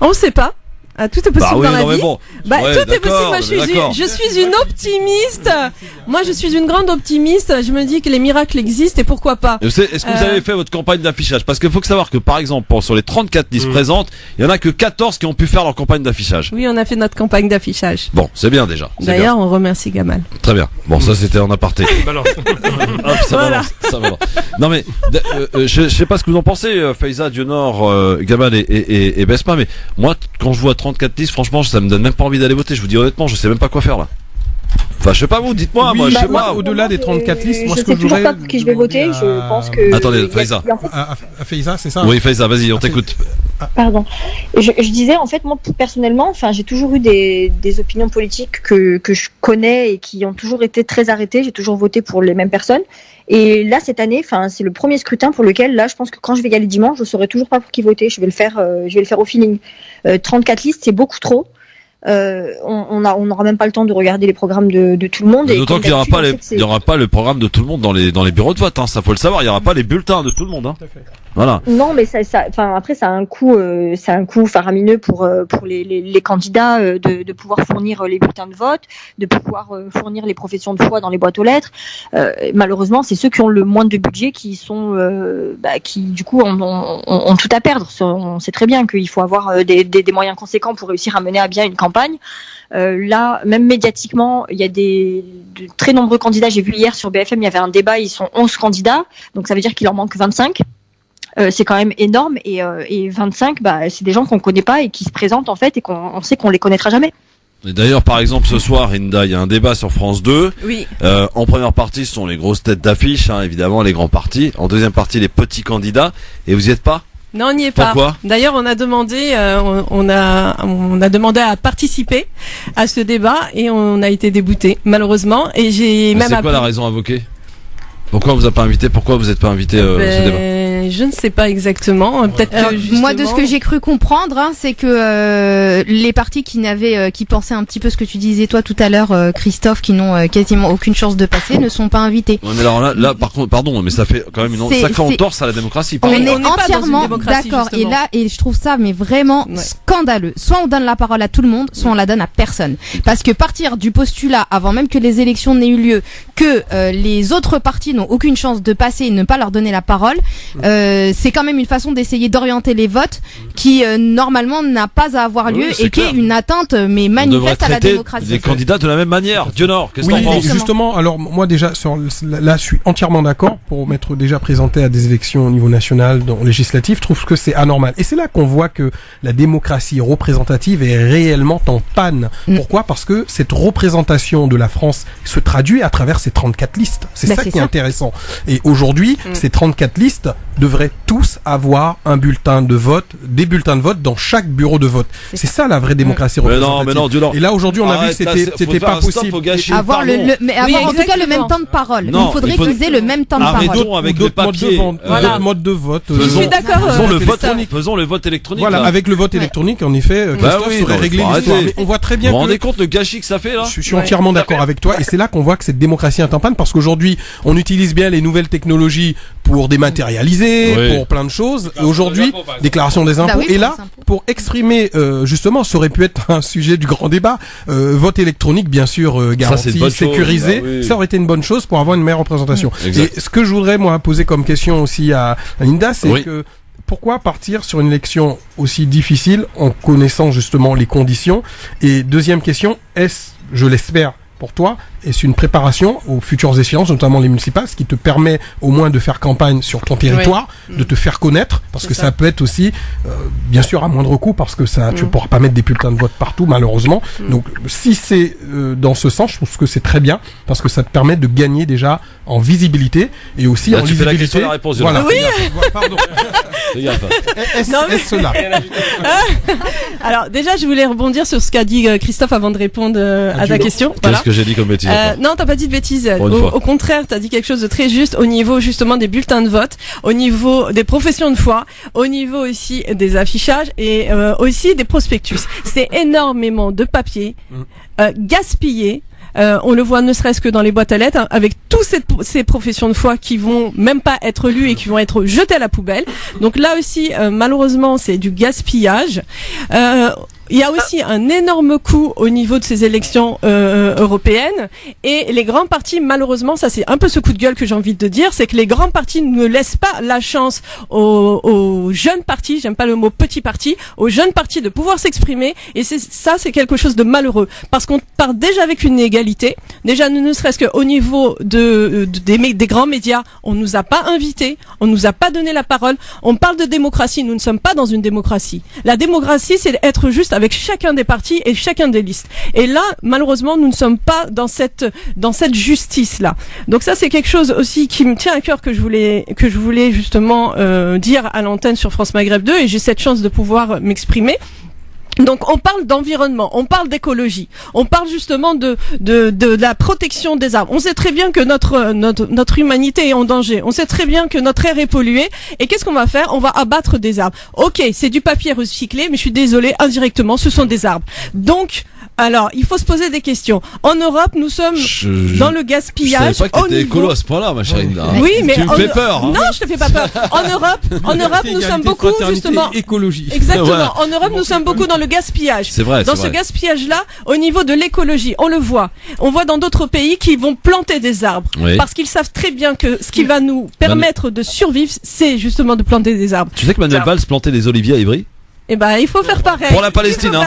On ne sait pas. Tout est possible dans la vie. Bon. Tout est possible. Moi, je suis une optimiste. Moi, je suis une grande optimiste. Je me dis que les miracles existent et pourquoi pas. Est-ce que vous avez fait votre campagne d'affichage? Parce qu'il faut savoir que, par exemple, sur les 34 listes présentes, il y en a que 14 qui ont pu faire leur campagne d'affichage. Oui, on a fait notre campagne d'affichage. Bon, c'est bien déjà. D'ailleurs, on remercie Gamal. Très bien. Bon, ça c'était en aparté. Ça balance. Non mais, je sais pas ce que vous en pensez, Faiza, Dionor, Gamal et Besma, mais moi, quand je vois 34 listes, franchement, ça me donne même pas envie d'aller voter. Je vous dis honnêtement, je sais même pas quoi faire là. Enfin, je sais pas vous, dites-moi. Oui, moi, je sais pas. Au-delà des 34 listes, moi, ce que je sais toujours pas pour qui je vais voter. Je pense que. Attendez, Faiza. Faiza, c'est ça? Oui, Faiza, vas-y, on t'écoute. Pardon. Je disais, en fait, moi, personnellement, j'ai toujours eu des opinions politiques que je connais et qui ont toujours été très arrêtées. J'ai toujours voté pour les mêmes personnes. Et là, cette année, c'est le premier scrutin pour lequel, là, je pense que quand je vais y aller dimanche, je saurai toujours pas pour qui voter. Je vais le faire au feeling. 34 listes, c'est beaucoup trop. On n'aura même pas le temps de regarder les programmes de tout le monde. D'autant qu'il n'y aura pas le programme de tout le monde dans les bureaux de vote, hein, ça faut le savoir. Il n'y aura pas les bulletins de tout le monde. Hein. Voilà. Non, mais après, ça a un coût faramineux pour les candidats de pouvoir fournir les bulletins de vote, de pouvoir fournir les professions de foi dans les boîtes aux lettres. Malheureusement, c'est ceux qui ont le moins de budget qui du coup ont tout à perdre. On sait très bien qu'il faut avoir des moyens conséquents pour réussir à mener à bien une campagne. Là, même médiatiquement, il y a de très nombreux candidats. J'ai vu hier sur BFM, il y avait un débat, ils sont 11 candidats, donc ça veut dire qu'il en manque 25. C'est quand même énorme et 25, c'est des gens qu'on connaît pas et qui se présentent en fait et qu'on sait qu'on les connaîtra jamais. Et d'ailleurs, par exemple, ce soir, Hinda, il y a un débat sur France 2. Oui. En première partie, ce sont les grosses têtes d'affiche, hein, évidemment, les grands partis. En deuxième partie, les petits candidats. Et vous y êtes pas? Non, on n'y est pas. Pourquoi ? D'ailleurs, on a demandé, on a demandé à participer à ce débat et on a été débouté, malheureusement. Et j'ai même. C'est quoi la raison invoquée ? Pourquoi on vous a pas invité ? Pourquoi vous n'êtes pas invité au ce débat ? Je ne sais pas exactement. Peut-être que justement... Moi, de ce que j'ai cru comprendre, c'est que les partis qui pensaient un petit peu ce que tu disais toi tout à l'heure, Christophe, qui n'ont quasiment aucune chance de passer, ne sont pas invités. Ouais, mais alors là, par contre, pardon, mais ça fait quand même une sacrée entorse à la démocratie. On est entièrement d'accord. Et je trouve ça, mais vraiment scandaleux. Soit on donne la parole à tout le monde, soit on la donne à personne. Parce que partir du postulat, avant même que les élections n'aient eu lieu, que les autres partis n'ont aucune chance de passer et ne pas leur donner la parole, c'est quand même une façon d'essayer d'orienter les votes qui normalement n'a pas à avoir lieu et qui est une atteinte mais manifeste à la démocratie. Les candidats de la même manière. Dionor, qu'est-ce que t'en penses ? Justement, alors moi déjà là je suis entièrement d'accord pour m'être déjà présenté à des élections au niveau national, législatif, je trouve que c'est anormal. Et c'est là qu'on voit que la démocratie représentative est réellement en panne. Pourquoi ? Parce que cette représentation de la France se traduit à travers ces 34 listes. C'est ça qui est intéressant. Et aujourd'hui, ces 34 listes devraient tous avoir un bulletin de vote, des bulletins de vote dans chaque bureau de vote. C'est ça la vraie démocratie représentative. Mais non, et là aujourd'hui on a vu que c'était pas possible. Avoir en tout cas le même temps de parole. Il faudrait qu'ils aient le même temps de parole. Arrêtons avec le papier. D'autres modes de vote. Je suis d'accord. Faisons le vote électronique. Voilà, avec le vote électronique, en effet, Christophe saurait régler l'histoire. Mais on voit très bien. Vous vous rendez compte le gâchis que ça fait là ? Je suis entièrement d'accord avec toi, et c'est là qu'on voit que cette démocratie est en panne, parce qu'aujourd'hui on utilise bien les nouvelles technologies pour dématérialiser, pour plein de choses. Et aujourd'hui, déclaration des impôts. Et là, pour exprimer, justement, ça aurait pu être un sujet du grand débat. Vote électronique, bien sûr, garanti, sécurisé. Ça aurait été une bonne chose pour avoir une meilleure représentation. Et ce que je voudrais, moi, poser comme question aussi à Linda, c'est que pourquoi partir sur une élection aussi difficile en connaissant justement les conditions ? Et deuxième question, est-ce, je l'espère, pour toi, est-ce une préparation aux futures échéances, notamment les municipales, ce qui te permet au moins de faire campagne sur ton territoire, de te faire connaître, parce que ça peut être aussi, bien sûr, à moindre coût, parce que ça, tu pourras pas mettre des bulletins de vote partout, malheureusement. Donc, si c'est dans ce sens, je trouve que c'est très bien, parce que ça te permet de gagner déjà en visibilité et aussi en lisibilité. Tu fais la question, la réponse. Voilà. Oui. Pardon. Est-ce cela Alors déjà, je voulais rebondir sur ce qu'a dit Christophe avant de répondre à ta question. Qu'est-ce que j'ai dit comme bêtise ? Non, t'as pas dit de bêtises. Au contraire, t'as dit quelque chose de très juste au niveau justement des bulletins de vote, au niveau des professions de foi, au niveau aussi des affichages et aussi des prospectus. C'est énormément de papier gaspillé. On le voit ne serait-ce que dans les boîtes à lettres, avec tous ces professions de foi qui vont même pas être lues et qui vont être jetées à la poubelle. Donc là aussi, malheureusement, c'est du gaspillage. Il y a aussi un énorme coût au niveau de ces élections européennes et les grands partis, malheureusement, ça c'est un peu ce coup de gueule que j'ai envie de dire, c'est que les grands partis ne laissent pas la chance aux jeunes partis, j'aime pas le mot petit parti, aux jeunes partis de pouvoir s'exprimer et c'est quelque chose de malheureux parce qu'on part déjà avec une égalité, déjà ne serait-ce qu'au niveau des grands médias, on nous a pas invités, on nous a pas donné la parole, on parle de démocratie, nous ne sommes pas dans une démocratie. La démocratie, c'est être juste avec chacun des partis et chacun des listes. Et là, malheureusement, nous ne sommes pas dans cette justice-là. Donc ça, c'est quelque chose aussi qui me tient à cœur que je voulais justement dire à l'antenne sur France Maghreb 2 et j'ai cette chance de pouvoir m'exprimer. Donc on parle d'environnement, on parle d'écologie, on parle justement de la protection des arbres. On sait très bien que notre humanité est en danger. On sait très bien que notre air est pollué. Et qu'est-ce qu'on va faire ? On va abattre des arbres. Ok, c'est du papier recyclé, mais je suis désolée, indirectement, ce sont des arbres. Donc alors, il faut se poser des questions. En Europe, nous sommes dans le gaspillage. Je savais pas que t'étais écolo à ce point-là, ma chère Linda. Oui, mais tu me fais peur. Non, je te fais pas peur. En Europe, nous sommes beaucoup justement. Écologie. Exactement. Voilà. En Europe, nous sommes beaucoup dans le gaspillage. C'est vrai. Dans ce gaspillage-là, au niveau de l'écologie, on le voit. On voit dans d'autres pays qui vont planter des arbres parce qu'ils savent très bien que ce qui va nous permettre de survivre, c'est justement de planter des arbres. Tu sais que Manuel Valls plantait des oliviers à Ivry ? Eh ben, il faut faire pareil. Pour la Palestine,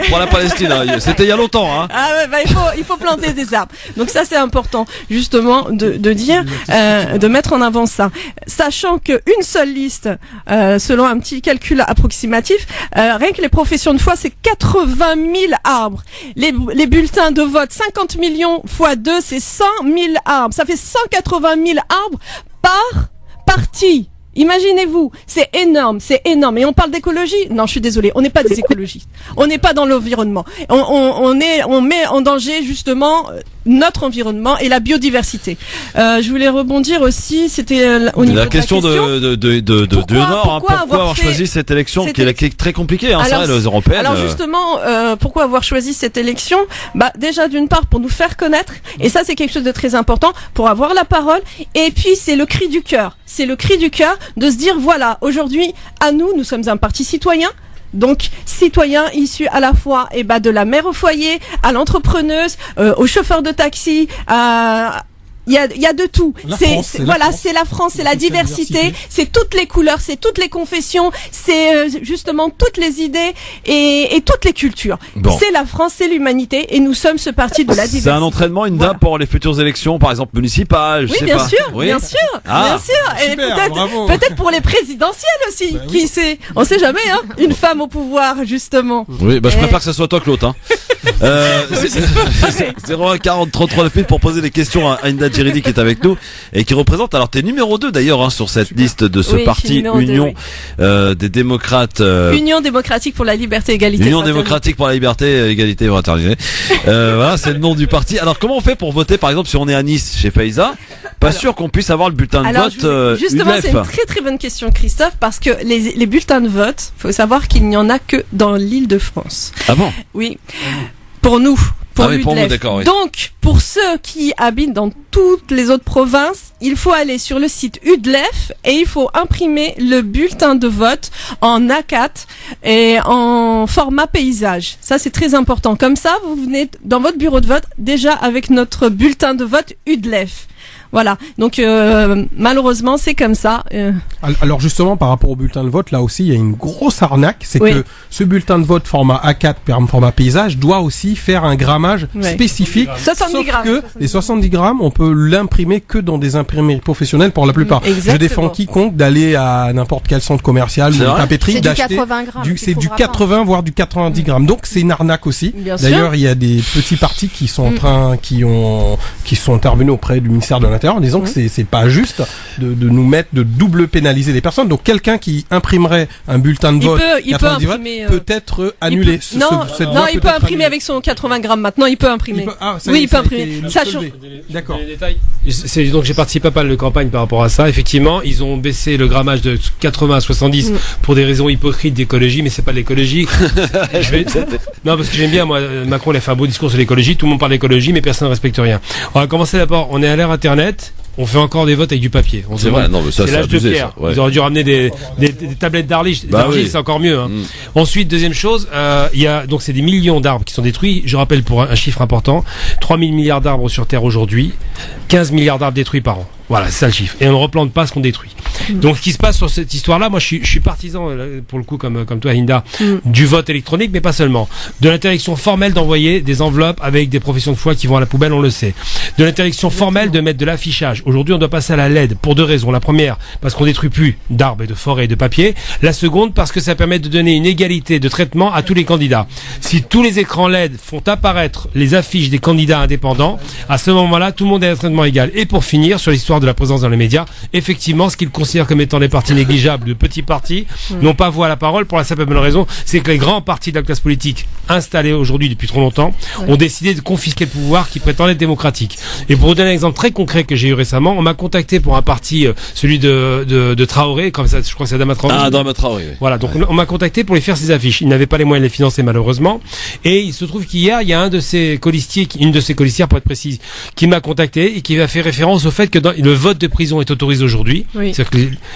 Pour la Palestine, C'était il y a longtemps, hein. Ah ouais, il faut planter des arbres. Donc ça, c'est important, justement, de dire, de mettre en avant ça. Sachant qu'une seule liste, selon un petit calcul approximatif, rien que les professions de foi, c'est 80 000 arbres. Les bulletins de vote, 50 millions fois 2, c'est 100 000 arbres. Ça fait 180 000 arbres par parti. Imaginez-vous, c'est énorme. Et on parle d'écologie. Non, je suis désolée, on n'est pas des écologistes. On n'est pas dans l'environnement. On met en danger justement notre environnement et la biodiversité. Je voulais rebondir aussi, c'était au niveau de la question du Nord. Pourquoi avoir choisi cette élection qui est très compliquée, c'est vrai, les européennes. Alors justement, pourquoi avoir choisi cette élection? Déjà d'une part pour nous faire connaître, et ça c'est quelque chose de très important, pour avoir la parole, et puis c'est le cri du cœur. C'est le cri du cœur de se dire voilà, aujourd'hui, nous sommes un parti citoyen. Donc, citoyens issus à la fois de la mère au foyer, à l'entrepreneuse, au chauffeur de taxi, il y a de tout. C'est la France, c'est la diversité, c'est toutes les couleurs, c'est toutes les confessions, c'est justement toutes les idées et toutes les cultures. Bon. C'est la France, c'est l'humanité et nous sommes ce parti de la diversité. C'est un entraînement, Hinda, pour les futures élections, par exemple municipales. Oui, bien sûr. Bien sûr. Et super, peut-être pour les présidentielles aussi. Qui sait? On sait jamais, une femme au pouvoir, justement. Oui, je préfère que ce soit toi que l'autre, 01 40 33 9 pour poser des questions à Hinda Djerilli qui est avec nous et qui représente, alors t'es numéro 2 d'ailleurs sur cette liste de ce parti Union 2, des démocrates Union démocratique pour la liberté égalité Union démocratique pour la liberté égalité et fraternité. Voilà, c'est le nom du parti. Alors comment on fait pour voter, par exemple, si on est à Nice chez Faiza? Pas sûr qu'on puisse avoir le bulletin de vote. Justement, c'est une très très bonne question, Christophe, parce que les bulletins de vote, faut savoir qu'il n'y en a que dans l'Île-de-France. Ah bon? Oui. Pour nous. Pour nous, d'accord, oui. Donc, pour ceux qui habitent dans toutes les autres provinces, il faut aller sur le site UDLEF et il faut imprimer le bulletin de vote en A4 et en format paysage. Ça, c'est très important. Comme ça, vous venez dans votre bureau de vote déjà avec notre bulletin de vote UDLEF. Voilà, donc malheureusement c'est comme ça. Alors justement par rapport au bulletin de vote, là aussi il y a une grosse arnaque, c'est que ce bulletin de vote format A4, format paysage, doit aussi faire un grammage spécifique. 70 grammes. Que les 70 grammes, on peut l'imprimer que dans des imprimeries professionnelles pour la plupart. Exactement. Je défends quiconque d'aller à n'importe quel centre commercial ou une papeterie d'acheter c'est du 80 voire du 90 grammes. Donc c'est une arnaque aussi. D'ailleurs il y a des petits partis qui sont qui sont intervenus auprès du ministère de l'Intérieur en disant que c'est pas juste de nous mettre de double pénaliser les personnes. Donc quelqu'un qui imprimerait un bulletin de vote peut être annulé. Il peut imprimer avec son 80 grammes maintenant, il peut imprimer. Il peut imprimer. D'accord. Donc j'ai participé à pas mal de campagnes par rapport à ça. Effectivement, ils ont baissé le grammage de 80 à 70 pour des raisons hypocrites d'écologie, mais c'est pas de l'écologie. Non, parce que j'aime bien, moi, Macron il a fait un beau discours sur l'écologie, tout le monde parle d'écologie, mais personne ne respecte rien. On va commencer d'abord, on est à l'ère Internet. On fait encore des votes avec du papier. C'est vrai, non, mais ça, c'est l'âge de pierre. Ils auraient dû ramener des tablettes d'argile, c'est encore mieux. Ensuite, deuxième chose, il y a donc c'est des millions d'arbres qui sont détruits. Je rappelle pour un chiffre important, 3000 milliards d'arbres sur Terre aujourd'hui, 15 milliards d'arbres détruits par an. Voilà, c'est ça le chiffre. Et on ne replante pas ce qu'on détruit. Donc, ce qui se passe sur cette histoire-là, moi, je suis partisan, pour le coup, comme toi, Hinda, du vote électronique, mais pas seulement. De l'interdiction formelle d'envoyer des enveloppes avec des professions de foi qui vont à la poubelle, on le sait. De l'interdiction formelle de mettre de l'affichage. Aujourd'hui, on doit passer à la LED pour deux raisons. La première, parce qu'on détruit plus d'arbres et de forêts et de papier. La seconde, parce que ça permet de donner une égalité de traitement à tous les candidats. Si tous les écrans LED font apparaître les affiches des candidats indépendants, à ce moment-là, tout le monde a un traitement égal. Et pour finir, sur l'histoire de la présence dans les médias, effectivement, ce qu'ils considèrent comme étant des partis négligeables, de petits partis, n'ont pas voix à la parole pour la simple et bonne raison, c'est que les grands partis de la classe politique installés aujourd'hui depuis trop longtemps ont décidé de confisquer le pouvoir qui prétend être démocratique. Et pour vous donner un exemple très concret que j'ai eu récemment, on m'a contacté pour un parti, celui de Traoré, comme ça, je crois que c'est Adama Traoré. Ah, Adama Traoré. Oui. Voilà, donc on m'a contacté pour lui faire ses affiches. Il n'avait pas les moyens de les financer malheureusement, et il se trouve qu'hier, il y a une de ses colistières pour être précise, qui m'a contacté et qui a fait référence au fait que le vote de prison est autorisé aujourd'hui,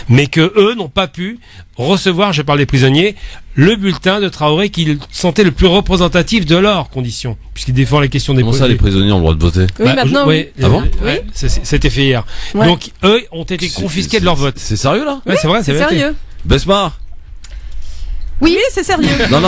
mais que eux n'ont pas pu recevoir, je parle des prisonniers, le bulletin de Traoré qu'ils sentaient le plus représentatif de leurs conditions, puisqu'il défend les questions des prisonniers. Comment ça, les prisonniers ont le droit de voter? Oui, maintenant, oui. Ah bon? C'était fait hier. Ouais. Donc, eux ont été confisqués de leur vote. C'est sérieux, là? Ouais, c'est vrai, c'est sérieux. Besma? Oui, c'est sérieux. Non,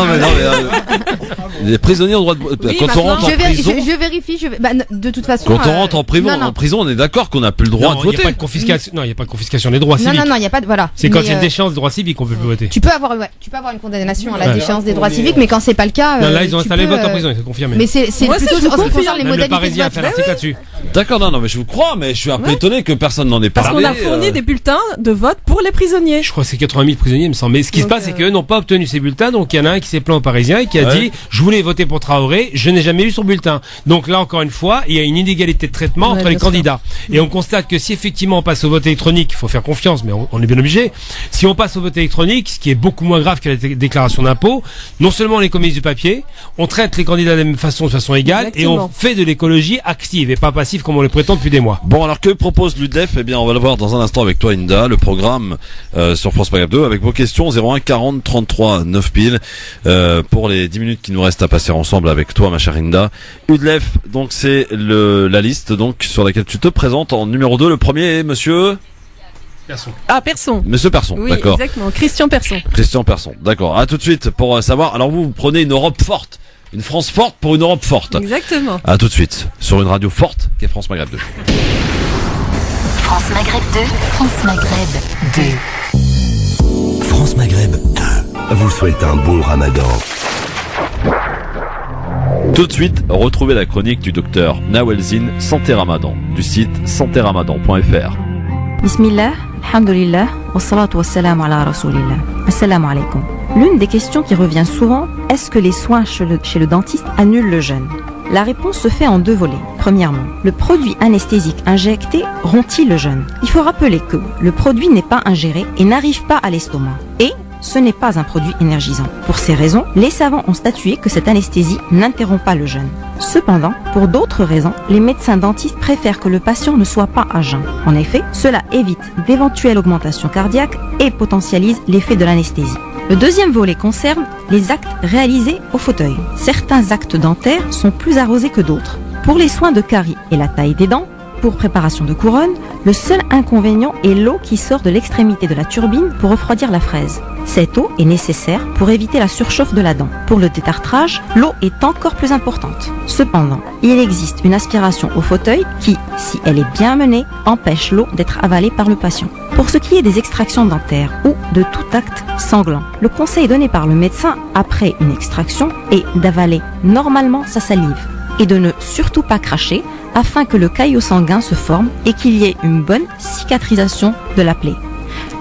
les prisonniers ont droit de voter. Quand on rentre en prison. Je vérifie, de toute façon. Quand on rentre en prison, on est d'accord qu'on n'a plus le droit de voter. Il n'y a pas de confiscation. Non, il n'y a pas de confiscation des droits civiques. Non, il n'y a pas de, voilà. C'est quand il y a une déchéance des droits civiques qu'on peut plus voter. Tu peux avoir une condamnation à la déchéance des droits civiques, mais quand c'est pas le cas. Non, là, ils ont installé le vote en prison, c'est confirmé. Mais c'est plutôt en ce qui concerne les modalités. Le Parisien a fait l'article là-dessus. D'accord, non, mais je vous crois, mais je suis un peu étonné que personne n'en ait parlé. Parce qu'on a fourni des bulletins de vote pour les prisonniers. Je crois que c'est 80 000 prisonniers, il me semble. Mais ce qui se passe, c'est qu'eux n'ont pas obtenu ces bulletins. Donc il y en a un qui s'est plaint au Parisien et qui a dit je voulais voter pour Traoré, je n'ai jamais eu son bulletin. Donc là, encore une fois, il y a une inégalité de traitement entre les candidats. Et on constate que si effectivement on passe au vote électronique, il faut faire confiance, mais on est bien obligé. Si on passe au vote électronique, ce qui est beaucoup moins grave que la déclaration d'impôt, non seulement on les commise du papier, on traite les candidats de la même façon, de façon égale, et on fait de l'écologie active et pas passive comme on le prétend depuis des mois. Bon, alors que propose l'UDEF? Eh bien, on va le voir dans un instant avec toi, Inda, le programme sur France Maghreb 2, avec vos questions 01 40 33 9000 pour les 10 minutes qui nous restent à passer ensemble avec toi, ma chère Inda. UDEF, donc c'est la liste donc sur laquelle tu te présentes en numéro 2. Le premier est monsieur Persson. Monsieur Persson, oui, d'accord. Exactement, Christian Persson, d'accord. À tout de suite pour savoir. Alors vous prenez une Europe forte. Une France forte pour une Europe forte. Exactement. À tout de suite sur une radio forte qui est France Maghreb 2. France Maghreb 2. France Maghreb 2. France Maghreb 2 vous souhaite un bon Ramadan. Tout de suite, retrouvez la chronique du docteur Nawelzine Santé Ramadan du site santeramadan.fr. Bismillah, alhamdulillah, wassalatu wassalamu ala rasulillah. Assalamu alaikum. L'une des questions qui revient souvent, est-ce que les soins chez le dentiste annulent le jeûne? La réponse se fait en deux volets. Premièrement, le produit anesthésique injecté rompt-il le jeûne? Il faut rappeler que le produit n'est pas ingéré et n'arrive pas à l'estomac. Et ce n'est pas un produit énergisant. Pour ces raisons, les savants ont statué que cette anesthésie n'interrompt pas le jeûne. Cependant, pour d'autres raisons, les médecins dentistes préfèrent que le patient ne soit pas à jeun. En effet, cela évite d'éventuelles augmentations cardiaques et potentialise l'effet de l'anesthésie. Le deuxième volet concerne les actes réalisés au fauteuil. Certains actes dentaires sont plus arrosés que d'autres. Pour les soins de carie et la taille des dents, pour préparation de couronne, le seul inconvénient est l'eau qui sort de l'extrémité de la turbine pour refroidir la fraise. Cette eau est nécessaire pour éviter la surchauffe de la dent. Pour le détartrage, l'eau est encore plus importante. Cependant, il existe une aspiration au fauteuil qui, si elle est bien menée, empêche l'eau d'être avalée par le patient. Pour ce qui est des extractions dentaires ou de tout acte sanglant, le conseil donné par le médecin après une extraction est d'avaler normalement sa salive et de ne surtout pas cracher afin que le caillot sanguin se forme et qu'il y ait une bonne cicatrisation de la plaie.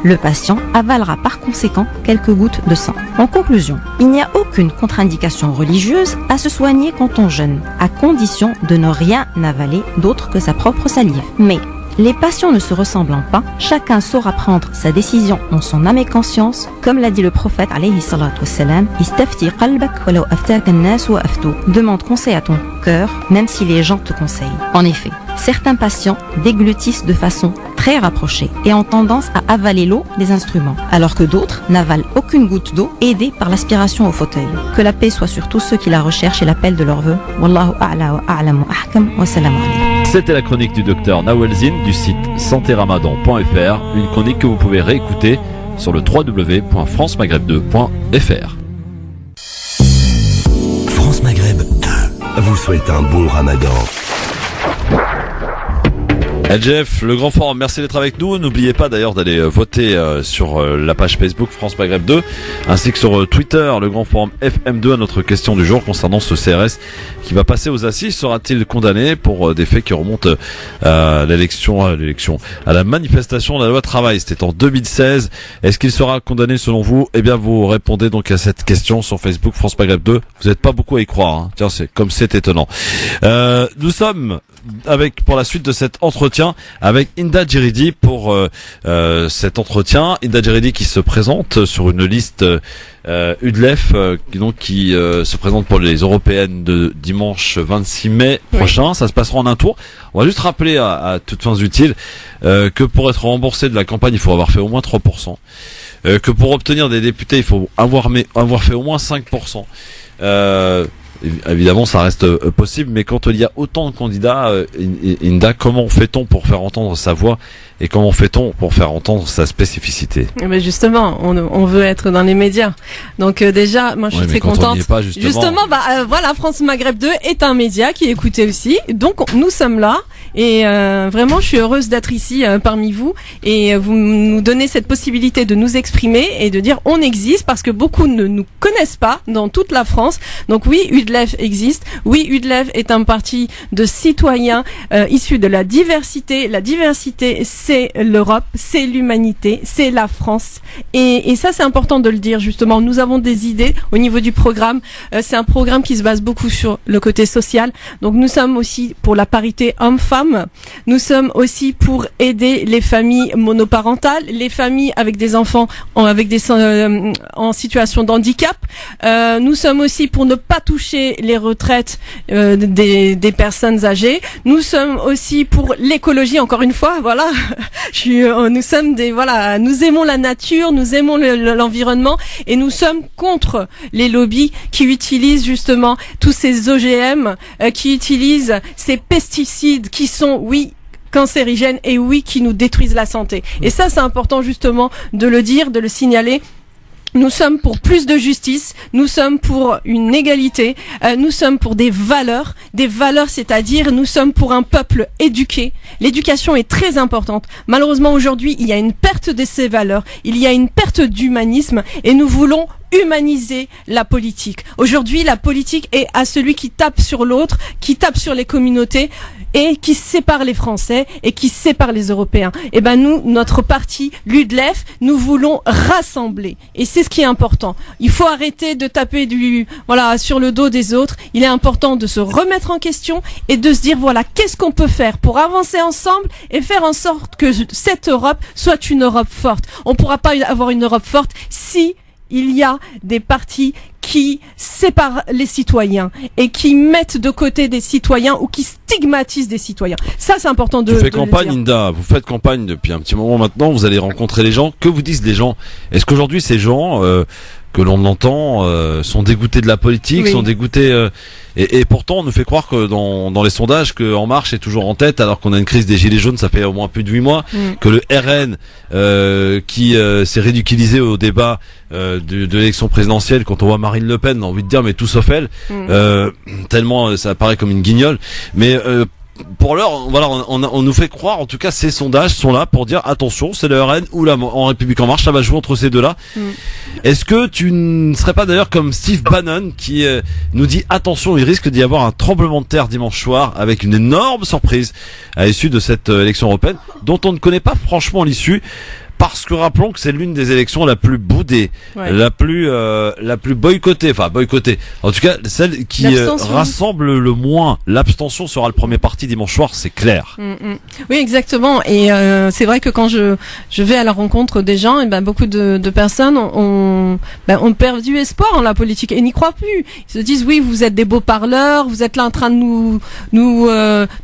Le patient avalera par conséquent quelques gouttes de sang. En conclusion, il n'y a aucune contre-indication religieuse à se soigner quand on jeûne, à condition de ne rien avaler d'autre que sa propre salive. Mais les patients ne se ressemblant pas, chacun saura prendre sa décision en son âme et conscience, comme l'a dit le prophète alayhi salatu wassalam, istafti qalbak walau aftaka an-nas wa aftu. Demande conseil à ton cœur, même si les gens te conseillent. En effet, certains patients déglutissent de façon très rapprochée et ont tendance à avaler l'eau des instruments, alors que d'autres n'avalent aucune goutte d'eau aidée par l'aspiration au fauteuil. Que la paix soit sur tous ceux qui la recherchent et l'appellent de leur vœu. Wallahu a'la wa a'lam wa ahkam wa salam alaykum. C'était la chronique du docteur Nawelzine du site santeramadan.fr, une chronique que vous pouvez réécouter sur le www.francemaghreb2.fr. France Maghreb 2 vous souhaite un bon Ramadan. Jeff, le grand forum, merci d'être avec nous. N'oubliez pas d'ailleurs d'aller voter sur la page Facebook France Maghreb 2 ainsi que sur Twitter, le grand forum FM2 à notre question du jour concernant ce CRS qui va passer aux assises. Sera-t-il condamné pour des faits qui remontent à à la manifestation de la loi travail? C'était en 2016. Est-ce qu'il sera condamné selon vous? Eh bien, vous répondez donc à cette question sur Facebook France Maghreb 2. Vous n'êtes pas beaucoup à y croire, hein. Tiens, c'est étonnant. Nous sommes pour la suite de cet entretien avec Inda Djeridi pour cet entretien. Inda Djeridi qui se présente sur une liste UDEF qui se présente pour les européennes de dimanche 26 mai prochain. Ça se passera en un tour. On va juste rappeler à toutes fins utiles que pour être remboursé de la campagne, il faut avoir fait au moins 3%. Que pour obtenir des députés, il faut avoir fait au moins 5%. évidemment, ça reste possible, mais quand il y a autant de candidats, Inda, comment fait-on pour faire entendre sa voix et comment fait-on pour faire entendre sa spécificité? Mais justement, on veut être dans les médias. Donc déjà, moi je suis très contente. Justement, voilà, France Maghreb 2 est un média qui est écouté aussi. Donc nous sommes là et vraiment je suis heureuse d'être ici parmi vous et vous nous donnez cette possibilité de nous exprimer et de dire on existe parce que beaucoup ne nous connaissent pas dans toute la France. Donc oui, UDLEF existe. Oui, UDLEF est un parti de citoyens issus de la diversité. La diversité, c'est l'Europe, c'est l'humanité, c'est la France. Et ça, c'est important de le dire, justement. Nous avons des idées au niveau du programme. C'est un programme qui se base beaucoup sur le côté social. Donc, nous sommes aussi pour la parité homme-femme. Nous sommes aussi pour aider les familles monoparentales, les familles avec des enfants en situation de handicap. Nous sommes aussi pour ne pas toucher les retraites des personnes âgées. Nous sommes aussi pour l'écologie, encore une fois, voilà. Nous sommes nous aimons la nature, nous aimons l'environnement et nous sommes contre les lobbies qui utilisent justement tous ces OGM, qui utilisent ces pesticides qui sont, oui, cancérigènes et oui, qui nous détruisent la santé. Et ça, c'est important justement de le dire, de le signaler. Nous sommes pour plus de justice, nous sommes pour une égalité, nous sommes pour des valeurs, c'est-à-dire nous sommes pour un peuple éduqué. L'éducation est très importante. Malheureusement aujourd'hui, il y a une perte de ces valeurs, il y a une perte d'humanisme et nous voulons humaniser la politique. Aujourd'hui, la politique est à celui qui tape sur l'autre, qui tape sur les communautés et qui sépare les Français et qui sépare les Européens. Et ben nous, notre parti, l'UDLEF, nous voulons rassembler. Et c'est ce qui est important. Il faut arrêter de taper sur le dos des autres. Il est important de se remettre en question et de se dire qu'est-ce qu'on peut faire pour avancer ensemble et faire en sorte que cette Europe soit une Europe forte. On ne pourra pas avoir une Europe forte si il y a des partis qui séparent les citoyens et qui mettent de côté des citoyens ou qui stigmatisent des citoyens. Ça, c'est important de le dire. Vous faites campagne, Inda. Vous faites campagne depuis un petit moment maintenant. Vous allez rencontrer les gens. Que vous disent les gens? Est-ce qu'aujourd'hui, ces gens que l'on entend sont dégoûtés de la politique, sont dégoûtés et pourtant on nous fait croire que dans les sondages que En Marche est toujours en tête alors qu'on a une crise des gilets jaunes, ça fait au moins plus de 8 mois, que le RN qui s'est ridiculisé au débat de l'élection présidentielle quand on voit Marine Le Pen, on a envie de dire mais tout sauf elle, tellement ça apparaît comme une guignole, mais pour l'heure, on nous fait croire, en tout cas, ces sondages sont là pour dire attention, c'est le RN ou en République en Marche, ça va jouer entre ces deux-là. Est-ce que tu ne serais pas d'ailleurs comme Steve Bannon qui nous dit attention, il risque d'y avoir un tremblement de terre dimanche soir avec une énorme surprise à l'issue de cette élection européenne dont on ne connaît pas franchement l'issue. Parce que rappelons que c'est l'une des élections la plus boudée, la plus boycottée, en tout cas celle qui rassemble le moins. L'abstention sera le premier parti dimanche soir, c'est clair. Oui, exactement. Et c'est vrai que quand je vais à la rencontre des gens, et beaucoup de personnes ont perdu espoir en la politique et n'y croient plus. Ils se disent oui, vous êtes des beaux parleurs, vous êtes là en train de nous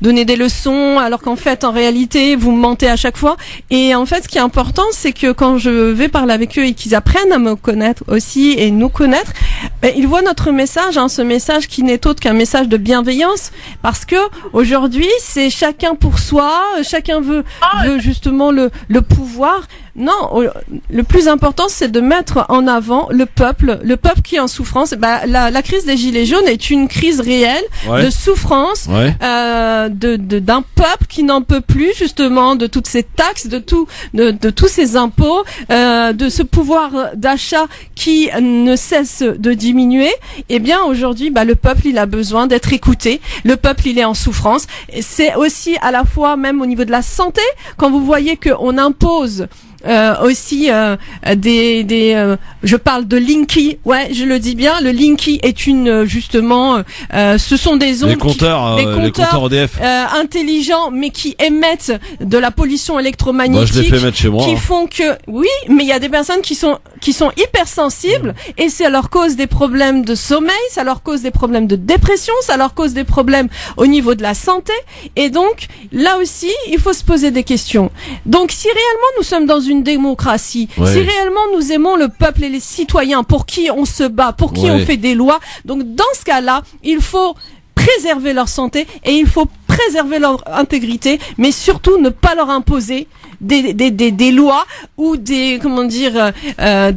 donner des leçons, alors qu'en fait, en réalité, vous mentez à chaque fois. Et en fait, ce qui est important, c'est que quand je vais parler avec eux et qu'ils apprennent à me connaître aussi et nous connaître, ils voient notre message, ce message qui n'est autre qu'un message de bienveillance, parce que aujourd'hui c'est chacun pour soi, chacun veut justement le pouvoir. Non, le plus important c'est de mettre en avant le peuple qui est en souffrance. La crise des gilets jaunes est une crise réelle de souffrance, d'un peuple qui n'en peut plus justement de toutes ces taxes, de tous ces impôts, de ce pouvoir d'achat qui ne cesse de diminuer. Eh bien aujourd'hui, le peuple il a besoin d'être écouté. Le peuple il est en souffrance. Et c'est aussi à la fois même au niveau de la santé, quand vous voyez qu'on impose aussi je parle de Linky, je le dis bien, le Linky est ce sont des ondes, les compteurs EDF intelligents mais qui émettent de la pollution électromagnétique. Moi je les fais mettre chez moi. Qui font que mais il y a des personnes qui sont hypersensibles et ça leur cause des problèmes de sommeil, ça leur cause des problèmes de dépression, ça leur cause des problèmes au niveau de la santé et donc là aussi il faut se poser des questions. Donc si réellement nous sommes dans une démocratie, Ouais. si réellement nous aimons le peuple et les citoyens pour qui on se bat, pour qui on fait des lois, donc dans ce cas-là, il faut préserver leur santé et il faut préserver leur intégrité, mais surtout ne pas leur imposer des lois ou des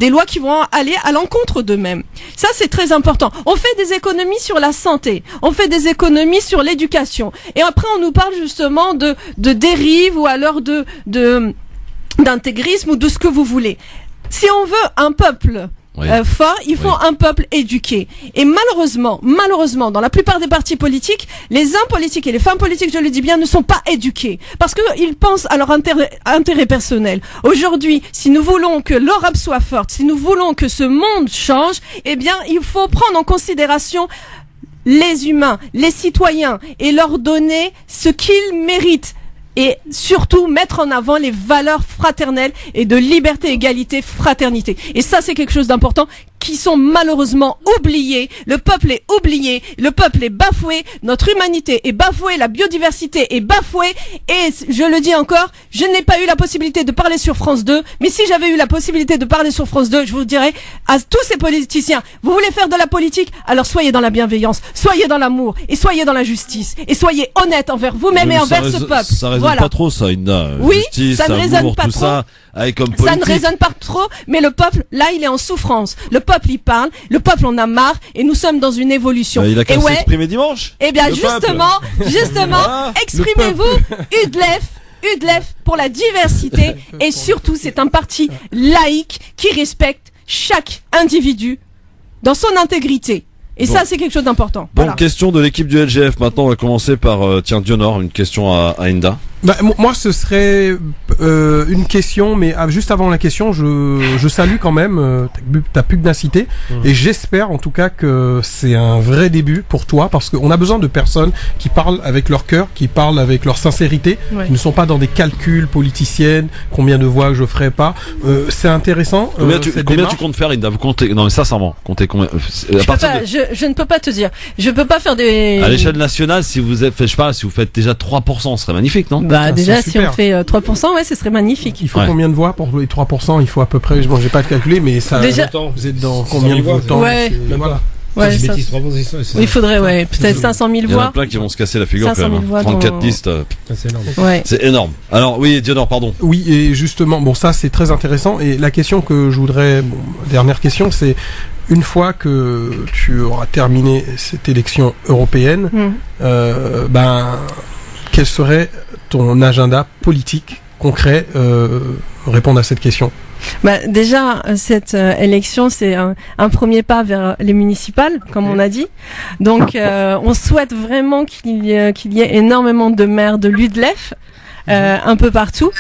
lois qui vont aller à l'encontre d'eux-mêmes. Ça, c'est très important. On fait des économies sur la santé, on fait des économies sur l'éducation, et après on nous parle justement de dérive ou alors d'intégrisme ou de ce que vous voulez. Si on veut un peuple fort, il faut un peuple éduqué. Et malheureusement, dans la plupart des partis politiques, les hommes politiques et les femmes politiques, je le dis bien, ne sont pas éduqués. Parce qu'ils pensent à leur intérêt personnel. Aujourd'hui, si nous voulons que l'Europe soit forte, si nous voulons que ce monde change, eh bien, il faut prendre en considération les humains, les citoyens, et leur donner ce qu'ils méritent. Et surtout mettre en avant les valeurs fraternelles et de liberté, égalité, fraternité. Et ça, c'est quelque chose d'important qui sont malheureusement oubliés. Le peuple est oublié, le peuple est bafoué, notre humanité est bafouée, la biodiversité est bafouée. Et je le dis encore, je n'ai pas eu la possibilité de parler sur France 2, mais si j'avais eu la possibilité de parler sur France 2, je vous dirais à tous ces politiciens, vous voulez faire de la politique, alors soyez dans la bienveillance, soyez dans l'amour, et soyez dans la justice, et soyez honnête envers vous-même et envers ce peuple. Ça résonne pas trop, ça, Inda. Oui, justice, ça ne amour, résonne pas tout trop. Ça, avec comme politique. Ça ne résonne pas trop, mais le peuple, là, il est en souffrance. Le peuple, il parle, le peuple en a marre, et nous sommes dans une évolution. Il a qu'à s'exprimer dimanche. Eh bien, Le justement, exprimez-vous, UDLEF pour la diversité, et surtout, c'est un parti laïque qui respecte chaque individu dans son intégrité. Et ça, c'est quelque chose d'important. Bon, Voilà. question de l'équipe du LGF. Maintenant, on va commencer par, Dionor, une question à Inda. Moi, ce serait une question, mais juste avant la question, je salue quand même ta pugnacité et j'espère en tout cas que c'est un vrai début pour toi, parce qu'on a besoin de personnes qui parlent avec leur cœur, qui parlent avec leur sincérité, qui ne sont pas dans des calculs politiciennes, combien de voix je ferai pas. C'est intéressant. Combien tu comptes faire, Inda? Vous comptez, non mais sincèrement, comptez combien? Je ne peux pas te dire. Je peux pas faire des... À l'échelle nationale, si vous êtes, je sais pas, si vous faites déjà 3%, ce serait magnifique, non? Bah, déjà, si on fait 3%, ouais, ce serait magnifique. Il faut combien de voix pour les 3%? Il faut à peu près, j'ai pas calculé, mais ça, déjà, vous êtes dans combien de votants? Ouais. Voilà. Ouais, ça... Il faudrait, peut-être 500 000 voix. Il y en a plein qui vont se casser la figure quand même. 34 listes. C'est énorme. Ouais. C'est énorme. Alors, oui, Dionor, pardon. Oui, et justement, bon, ça, c'est très intéressant. Et la question que je voudrais, dernière question, c'est, une fois que tu auras terminé cette élection européenne, quel serait ton agenda politique concret, répondre à cette question? Déjà, cette élection, c'est un premier pas vers les municipales, comme on a dit. Donc, on souhaite vraiment qu'il y ait énormément de maires de l'UDLEF, un peu partout.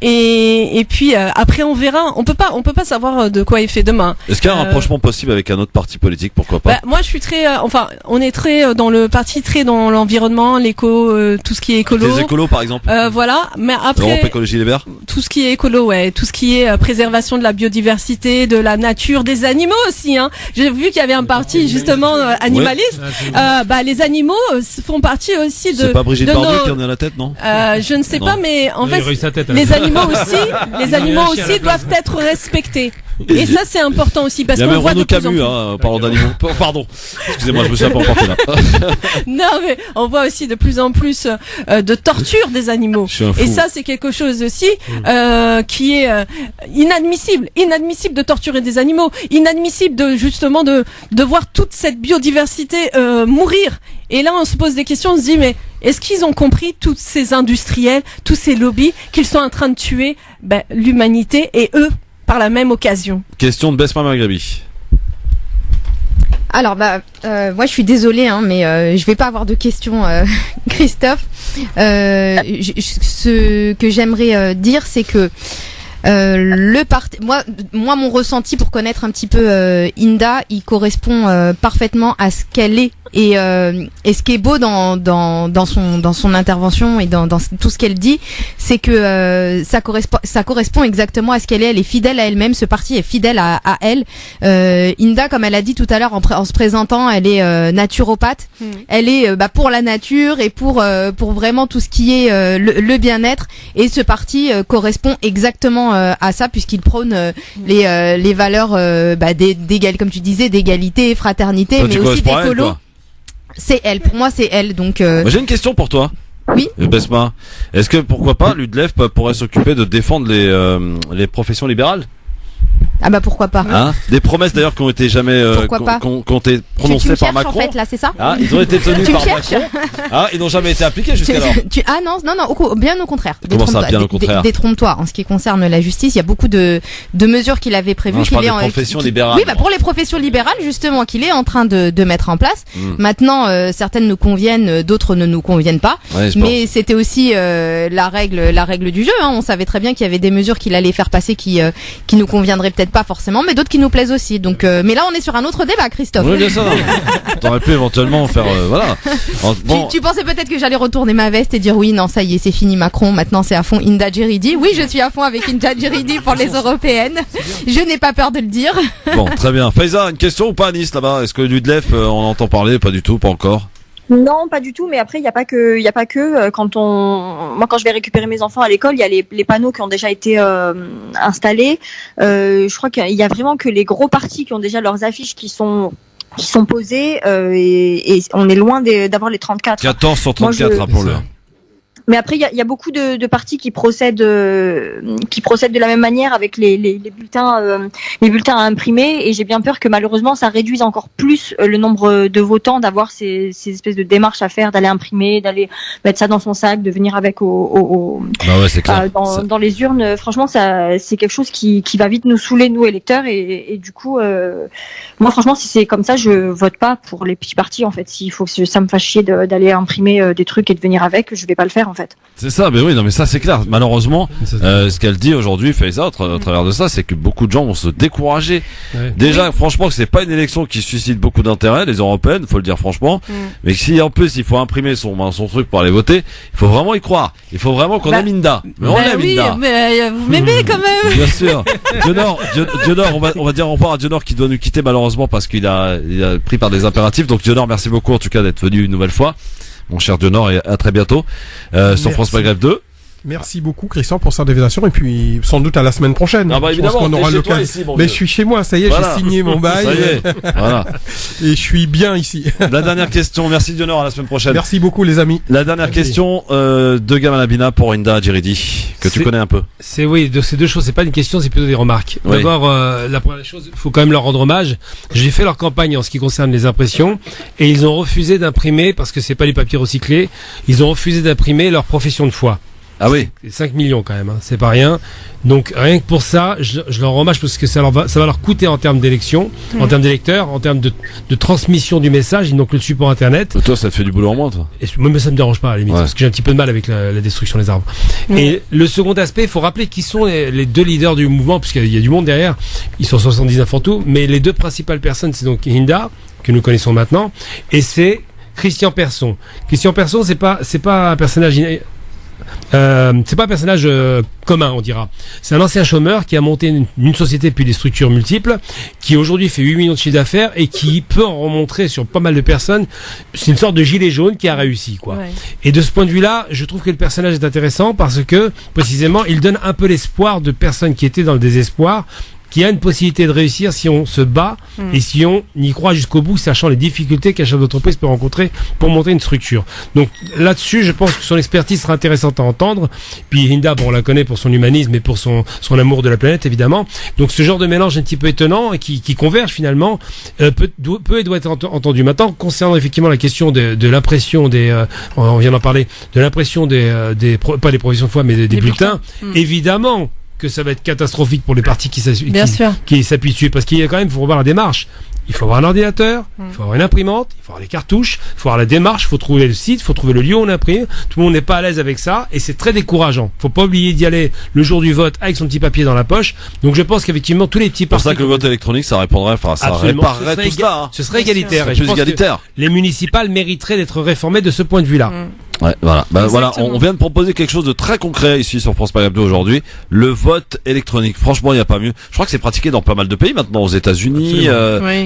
Et puis après on verra. On peut pas savoir de quoi est fait demain. Est-ce qu'il y a un rapprochement possible avec un autre parti politique? Pourquoi pas? Moi je suis très, on est très dans le parti, très dans l'environnement, l'éco, tout ce qui est écolo. Les écolos par exemple. Voilà. Mais après. L'Europe Écologie Les Verts. Tout ce qui est écolo, ouais. Tout ce qui est préservation de la biodiversité, de la nature, des animaux aussi. Hein. J'ai vu qu'il y avait un parti justement animaliste. Les animaux font partie aussi de. C'est pas Brigitte Bardot qui en est à la tête, non? Je ne sais pas, mais en fait, les animaux aussi doivent être respectés. Et ça, c'est important aussi, parce qu'on voit de plus en plus. Parlant d'animaux. Pardon. Excusez-moi, je me suis un peu emporté là. Non, mais on voit aussi de plus en plus de torture des animaux. Et ça, c'est quelque chose aussi qui est inadmissible de torturer des animaux, inadmissible de voir toute cette biodiversité mourir. Et là, on se pose des questions, on se dit, mais est-ce qu'ils ont compris, tous ces industriels, tous ces lobbies, qu'ils sont en train de tuer l'humanité et eux par la même occasion? Question de Besma Maghrebi. Alors moi je suis désolée mais je vais pas avoir de questions Christophe. Ce que j'aimerais dire, c'est que le parti, moi mon ressenti pour connaître un petit peu Inda, il correspond parfaitement à ce qu'elle est. Et ce qui est beau dans son intervention et dans tout ce qu'elle dit, c'est que ça correspond exactement à ce qu'elle est. Elle est fidèle à elle-même. Ce parti est fidèle à elle. Inda, comme elle a dit tout à l'heure en se présentant, elle est naturopathe. Elle est pour la nature et pour vraiment tout ce qui est le bien-être. Et ce parti correspond exactement effectivement à ça, puisqu'il prône les valeurs comme tu disais, d'égalité, fraternité, mais aussi d'écolo. C'est elle, pour moi c'est elle. Donc j'ai une question pour toi. Oui. Besma, est-ce que pourquoi pas l'UDLEF pourrait s'occuper de défendre les professions libérales? Ah bah pourquoi pas. Hein, des promesses d'ailleurs qui ont été jamais qui ont été prononcées par Macron. En fait là, c'est ça. Ah, ils ont été tenus par Macron. Ah, ils n'ont jamais été appliqués jusqu'alors. Non, bien au contraire. Comment ça, bien au contraire? Détrompe-toi. En ce qui concerne la justice, il y a beaucoup de mesures qu'il avait prévues. Non, je parle des professions libérales. Oui, pour les professions libérales justement qu'il est en train de mettre en place. Maintenant, certaines nous conviennent, d'autres ne nous conviennent pas. Ouais, mais c'était aussi la règle du jeu. Hein. On savait très bien qu'il y avait des mesures qu'il allait faire passer qui nous conviendraient peut-être pas forcément, mais d'autres qui nous plaisent aussi. Donc, mais là, on est sur un autre débat, Christophe. Oui, bien sûr. T'aurais pu éventuellement faire, voilà. Bon. Tu pensais peut-être que j'allais retourner ma veste et dire oui, non, ça y est, c'est fini Macron. Maintenant, c'est à fond Hinda Djeridi. Oui, je suis à fond avec Hinda Djeridi pour les européennes. Je n'ai pas peur de le dire. Bon, très bien. Faiza, une question ou pas à Nice là-bas? Est-ce que l'UDLEF, on entend parler? Pas du tout, pas encore. Non, pas du tout. Mais après, il y a pas que moi, quand je vais récupérer mes enfants à l'école, il y a les panneaux qui ont déjà été installés. Je crois qu'il y a vraiment que les gros partis qui ont déjà leurs affiches qui sont posées et on est loin d'avoir les 34. 14 sur 34 pour l'heure. Mais après, il y a beaucoup de partis qui procèdent de la même manière avec les bulletins à imprimer. Et j'ai bien peur que malheureusement, ça réduise encore plus le nombre de votants, d'avoir ces espèces de démarches à faire, d'aller imprimer, d'aller mettre ça dans son sac, de venir avec c'est clair. Dans les urnes. Franchement, ça, c'est quelque chose qui va vite nous saouler, nous électeurs. Et du coup, moi, franchement, si c'est comme ça, je vote pas pour les petits partis. En fait, s'il faut que ça me fasse chier d'aller imprimer des trucs et de venir avec, je vais pas le faire. En fait. C'est ça, mais oui, non, mais ça c'est clair. Malheureusement, ce qu'elle dit aujourd'hui, Faiza, à travers de ça, c'est que beaucoup de gens vont se décourager. Ouais. Déjà, franchement, que c'est pas une élection qui suscite beaucoup d'intérêt, les européennes, faut le dire franchement. Mais si en plus il faut imprimer son truc pour aller voter, il faut vraiment y croire. Il faut vraiment qu'on aime Hinda. Mais on aime Hinda. Mais vous m'aimez quand même. Bien sûr. Dionor, on va dire au revoir à Dionor qui doit nous quitter malheureusement parce qu'il a pris par des impératifs. Donc Dionor, merci beaucoup en tout cas d'être venu une nouvelle fois. Mon cher Dionor, et à très bientôt sur France Maghreb 2. Merci beaucoup Christian pour cette invitation et puis sans doute à la semaine prochaine. Ah bah évidemment, on aura l'occasion. Mais je suis chez moi, ça y est, voilà. J'ai signé mon bail. Ça y est. Voilà. Et je suis bien ici. La dernière question, merci Dionor, à la semaine prochaine. Merci beaucoup les amis. La dernière question de Gamal Abina pour Hinda Djeridi, que tu connais un peu. C'est deux choses, c'est pas une question, c'est plutôt des remarques. Oui. D'abord, la première chose, il faut quand même leur rendre hommage. J'ai fait leur campagne en ce qui concerne les impressions et ils ont refusé d'imprimer, parce que c'est pas les papiers recyclés, ils ont refusé d'imprimer leur profession de foi. Ah oui. 5 millions quand même, hein, c'est pas rien. Donc rien que pour ça, je leur rends hommage parce que ça va leur coûter en termes d'élection, en termes d'électeurs, en termes de transmission du message, donc le support internet. Mais toi, ça te fait du boulot en moins, toi. Et moi, ça me dérange pas à la limite, parce que j'ai un petit peu de mal avec la destruction des arbres. Et le second aspect, il faut rappeler qui sont les deux leaders du mouvement, puisqu'il y a du monde derrière. Ils sont 79 en tout, mais les deux principales personnes, c'est donc Hinda, que nous connaissons maintenant, et c'est Christian Persson. Christian Persson, c'est pas un personnage c'est pas un personnage commun, on dira. C'est un ancien chômeur qui a monté une société puis des structures multiples, qui aujourd'hui fait 8 millions de chiffre d'affaires et qui peut en remontrer sur pas mal de personnes. C'est une sorte de gilet jaune qui a réussi, quoi. Ouais. Et de ce point de vue-là, je trouve que le personnage est intéressant parce que, précisément, il donne un peu l'espoir de personnes qui étaient dans le désespoir, qui a une possibilité de réussir si on se bat et si on y croit jusqu'au bout, sachant les difficultés qu'un chef d'entreprise peut rencontrer pour monter une structure. Donc là-dessus, je pense que son expertise sera intéressante à entendre. Puis Hinda, on la connaît pour son humanisme et pour son amour de la planète, évidemment. Donc ce genre de mélange un petit peu étonnant et qui converge finalement peut et doit être entendu. Maintenant, concernant effectivement la question de l'impression on vient d'en parler, de l'impression pas des professions de foi, mais des bulletins, évidemment que ça va être catastrophique pour les partis qui s'appuient dessus, parce qu'il y a quand même, il faut revoir la démarche. Il faut avoir un ordinateur, il faut avoir une imprimante, il faut avoir les cartouches, il faut avoir la démarche, il faut trouver le site, il faut trouver le lieu où on imprime. Tout le monde n'est pas à l'aise avec ça et c'est très décourageant. Faut pas oublier d'y aller le jour du vote avec son petit papier dans la poche. Donc je pense qu'effectivement tous les petits partis. C'est pour ça que le vote électronique, ça réparerait tout ça. Ce serait égalitaire. Et je pense que les municipales mériteraient d'être réformées de ce point de vue-là. Ouais, voilà. Voilà, on vient de proposer quelque chose de très concret ici sur France Maghreb 2 aujourd'hui. Le vote électronique. Franchement, il n'y a pas mieux. Je crois que c'est pratiqué dans pas mal de pays maintenant, aux États-Unis,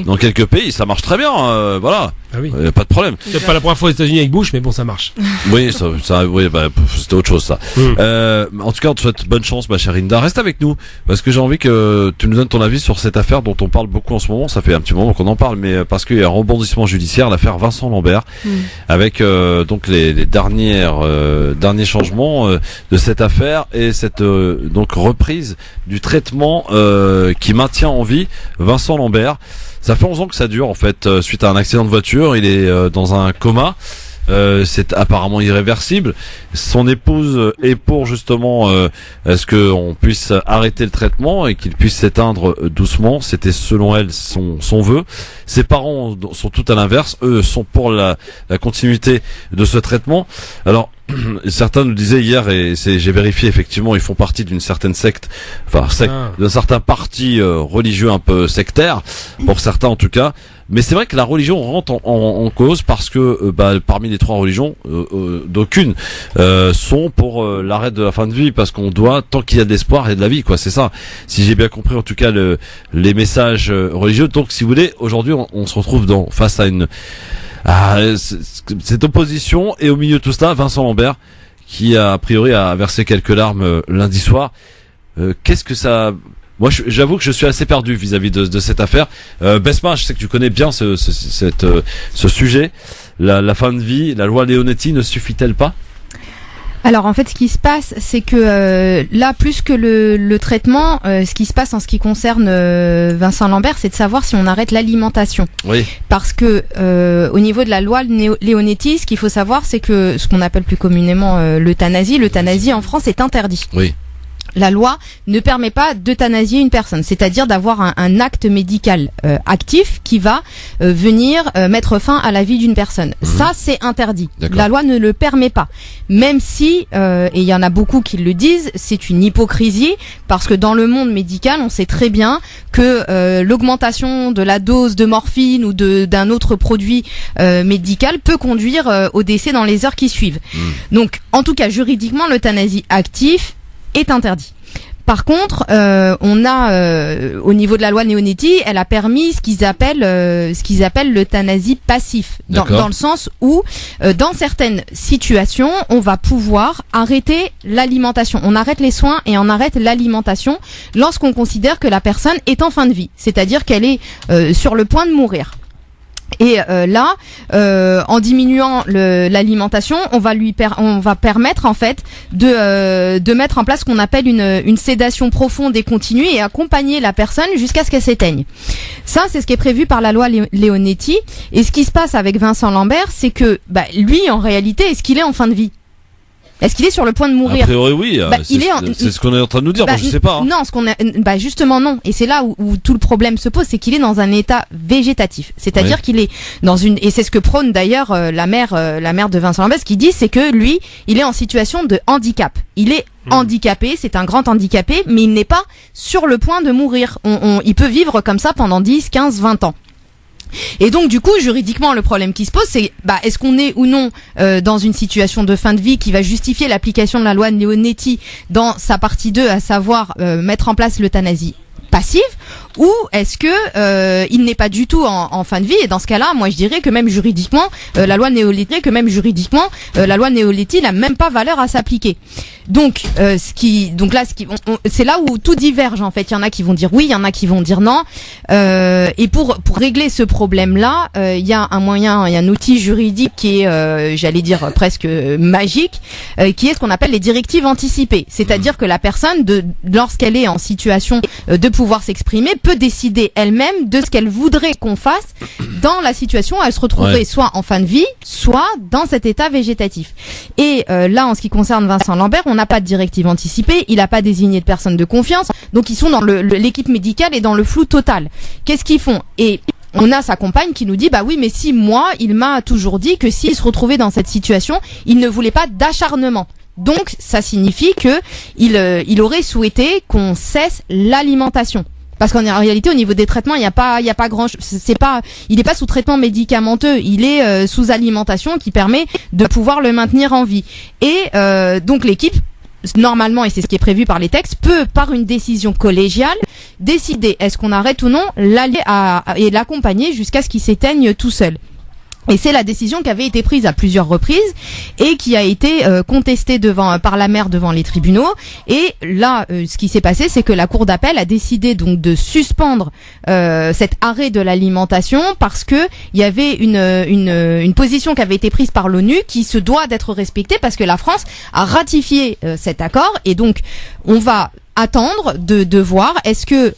dans quelques pays, ça marche très bien. Voilà. Ah oui. Pas de problème. C'est pas la première fois aux États-Unis avec Bush, mais bon, ça marche. Oui, c'était autre chose, ça. En tout cas, on te souhaite bonne chance, ma chère Inda. Reste avec nous, parce que j'ai envie que tu nous donnes ton avis sur cette affaire dont on parle beaucoup en ce moment. Ça fait un petit moment qu'on en parle, mais parce qu'il y a un rebondissement judiciaire, l'affaire Vincent Lambert, avec donc les derniers changements de cette affaire et cette donc reprise du traitement qui maintient en vie Vincent Lambert. Ça fait 11 ans que ça dure en fait, suite à un accident de voiture. Il est dans un coma. C'est apparemment irréversible. Son épouse est pour justement est-ce qu'on puisse arrêter le traitement et qu'il puisse s'éteindre doucement. C'était selon elle son vœu. Ses parents sont tout à l'inverse. Eux sont pour la continuité de ce traitement. Alors certains nous disaient hier, et j'ai vérifié effectivement, ils font partie d'une certaine secte, d'un certain parti religieux un peu sectaire, pour certains en tout cas. Mais c'est vrai que la religion rentre en cause parce que parmi les trois religions, d'aucune sont pour l'arrêt de la fin de vie, parce qu'on doit, tant qu'il y a de l'espoir, il y a de la vie, quoi. C'est ça. Si j'ai bien compris en tout cas les messages religieux. Donc si vous voulez, aujourd'hui on se retrouve face à cette opposition, et au milieu de tout cela, Vincent Lambert, qui a priori a versé quelques larmes lundi soir. Qu'est-ce que ça... Moi, j'avoue que je suis assez perdu vis-à-vis de cette affaire. Besma, je sais que tu connais bien ce sujet. La fin de vie, la loi Leonetti ne suffit-elle pas ? Alors en fait, ce qui se passe, c'est que là, plus que le traitement, ce qui se passe en ce qui concerne Vincent Lambert, c'est de savoir si on arrête l'alimentation. Oui. Parce que au niveau de la loi Leonetti, ce qu'il faut savoir, c'est que ce qu'on appelle plus communément l'euthanasie en France est interdit. Oui. La loi ne permet pas d'euthanasier une personne, c'est-à-dire d'avoir un acte médical actif qui va venir mettre fin à la vie d'une personne. Ça, c'est interdit. D'accord. La loi ne le permet pas. Même si, et il y en a beaucoup qui le disent, c'est une hypocrisie, parce que dans le monde médical, on sait très bien que l'augmentation de la dose de morphine ou d'un autre produit médical peut conduire au décès dans les heures qui suivent. Donc, en tout cas, juridiquement, l'euthanasie active est interdit. Par contre, on a au niveau de la loi Leonetti, elle a permis ce qu'ils appellent l'euthanasie passif, dans le sens où dans certaines situations, on va pouvoir arrêter l'alimentation. On arrête les soins et on arrête l'alimentation lorsqu'on considère que la personne est en fin de vie, c'est-à-dire qu'elle est sur le point de mourir. Et là, en diminuant l'alimentation, on va permettre en fait de mettre en place ce qu'on appelle une sédation profonde et continue et accompagner la personne jusqu'à ce qu'elle s'éteigne. Ça, c'est ce qui est prévu par la loi Leonetti. Et ce qui se passe avec Vincent Lambert, c'est que lui, en réalité, est-ce qu'il est en fin de vie ? Est-ce qu'il est sur le point de mourir ? A priori, oui. C'est ce qu'on est en train de nous dire. Moi, je sais pas. Non, justement non. Et c'est là où tout le problème se pose, c'est qu'il est dans un état végétatif. C'est-à-dire qu'il est dans et c'est ce que prône d'ailleurs la mère de Vincent Lambert, ce qu'il dit, c'est que lui, il est en situation de handicap. Il est handicapé, c'est un grand handicapé, mais il n'est pas sur le point de mourir. Il peut vivre comme ça pendant 10, 15, 20 ans. Et donc du coup, juridiquement, le problème qui se pose, c'est est-ce qu'on est ou non dans une situation de fin de vie qui va justifier l'application de la loi Leonetti dans sa partie 2, à savoir mettre en place l'euthanasie passive, ou est-ce que il n'est pas du tout en fin de vie? Et dans ce cas-là, moi je dirais que même juridiquement, la loi Leonetti n'a même pas valeur à s'appliquer. Donc c'est là où tout diverge en fait. Il y en a qui vont dire oui, il y en a qui vont dire non. Et pour régler ce problème-là, il y a un moyen, il y a un outil juridique qui est, j'allais dire presque magique, qui est ce qu'on appelle les directives anticipées. C'est-à-dire que la personne, lorsqu'elle est en situation de pouvoir s'exprimer, peut décider elle-même de ce qu'elle voudrait qu'on fasse dans la situation où elle se retrouverait soit en fin de vie, soit dans cet état végétatif. Et là, en ce qui concerne Vincent Lambert, on n'a pas de directive anticipée, il n'a pas désigné de personne de confiance, donc ils sont dans l'équipe médicale et dans le flou total. Qu'est-ce qu'ils font? Et on a sa compagne qui nous dit bah oui, mais si moi, il m'a toujours dit que s'il se retrouvait dans cette situation, il ne voulait pas d'acharnement. Donc ça signifie que il aurait souhaité qu'on cesse l'alimentation. Parce qu'en réalité, au niveau des traitements, il y a pas grand, il est pas sous traitement médicamenteux, il est sous alimentation qui permet de pouvoir le maintenir en vie. Et donc l'équipe, normalement, et c'est ce qui est prévu par les textes, peut, par une décision collégiale, décider est-ce qu'on arrête ou non et l'accompagner jusqu'à ce qu'il s'éteigne tout seul. Et c'est la décision qui avait été prise à plusieurs reprises et qui a été contestée par la mère devant les tribunaux. Et là, ce qui s'est passé, c'est que la cour d'appel a décidé donc de suspendre cet arrêt de l'alimentation parce que il y avait une position qui avait été prise par l'ONU qui se doit d'être respectée parce que la France a ratifié cet accord. Et donc, on va attendre de voir est-ce que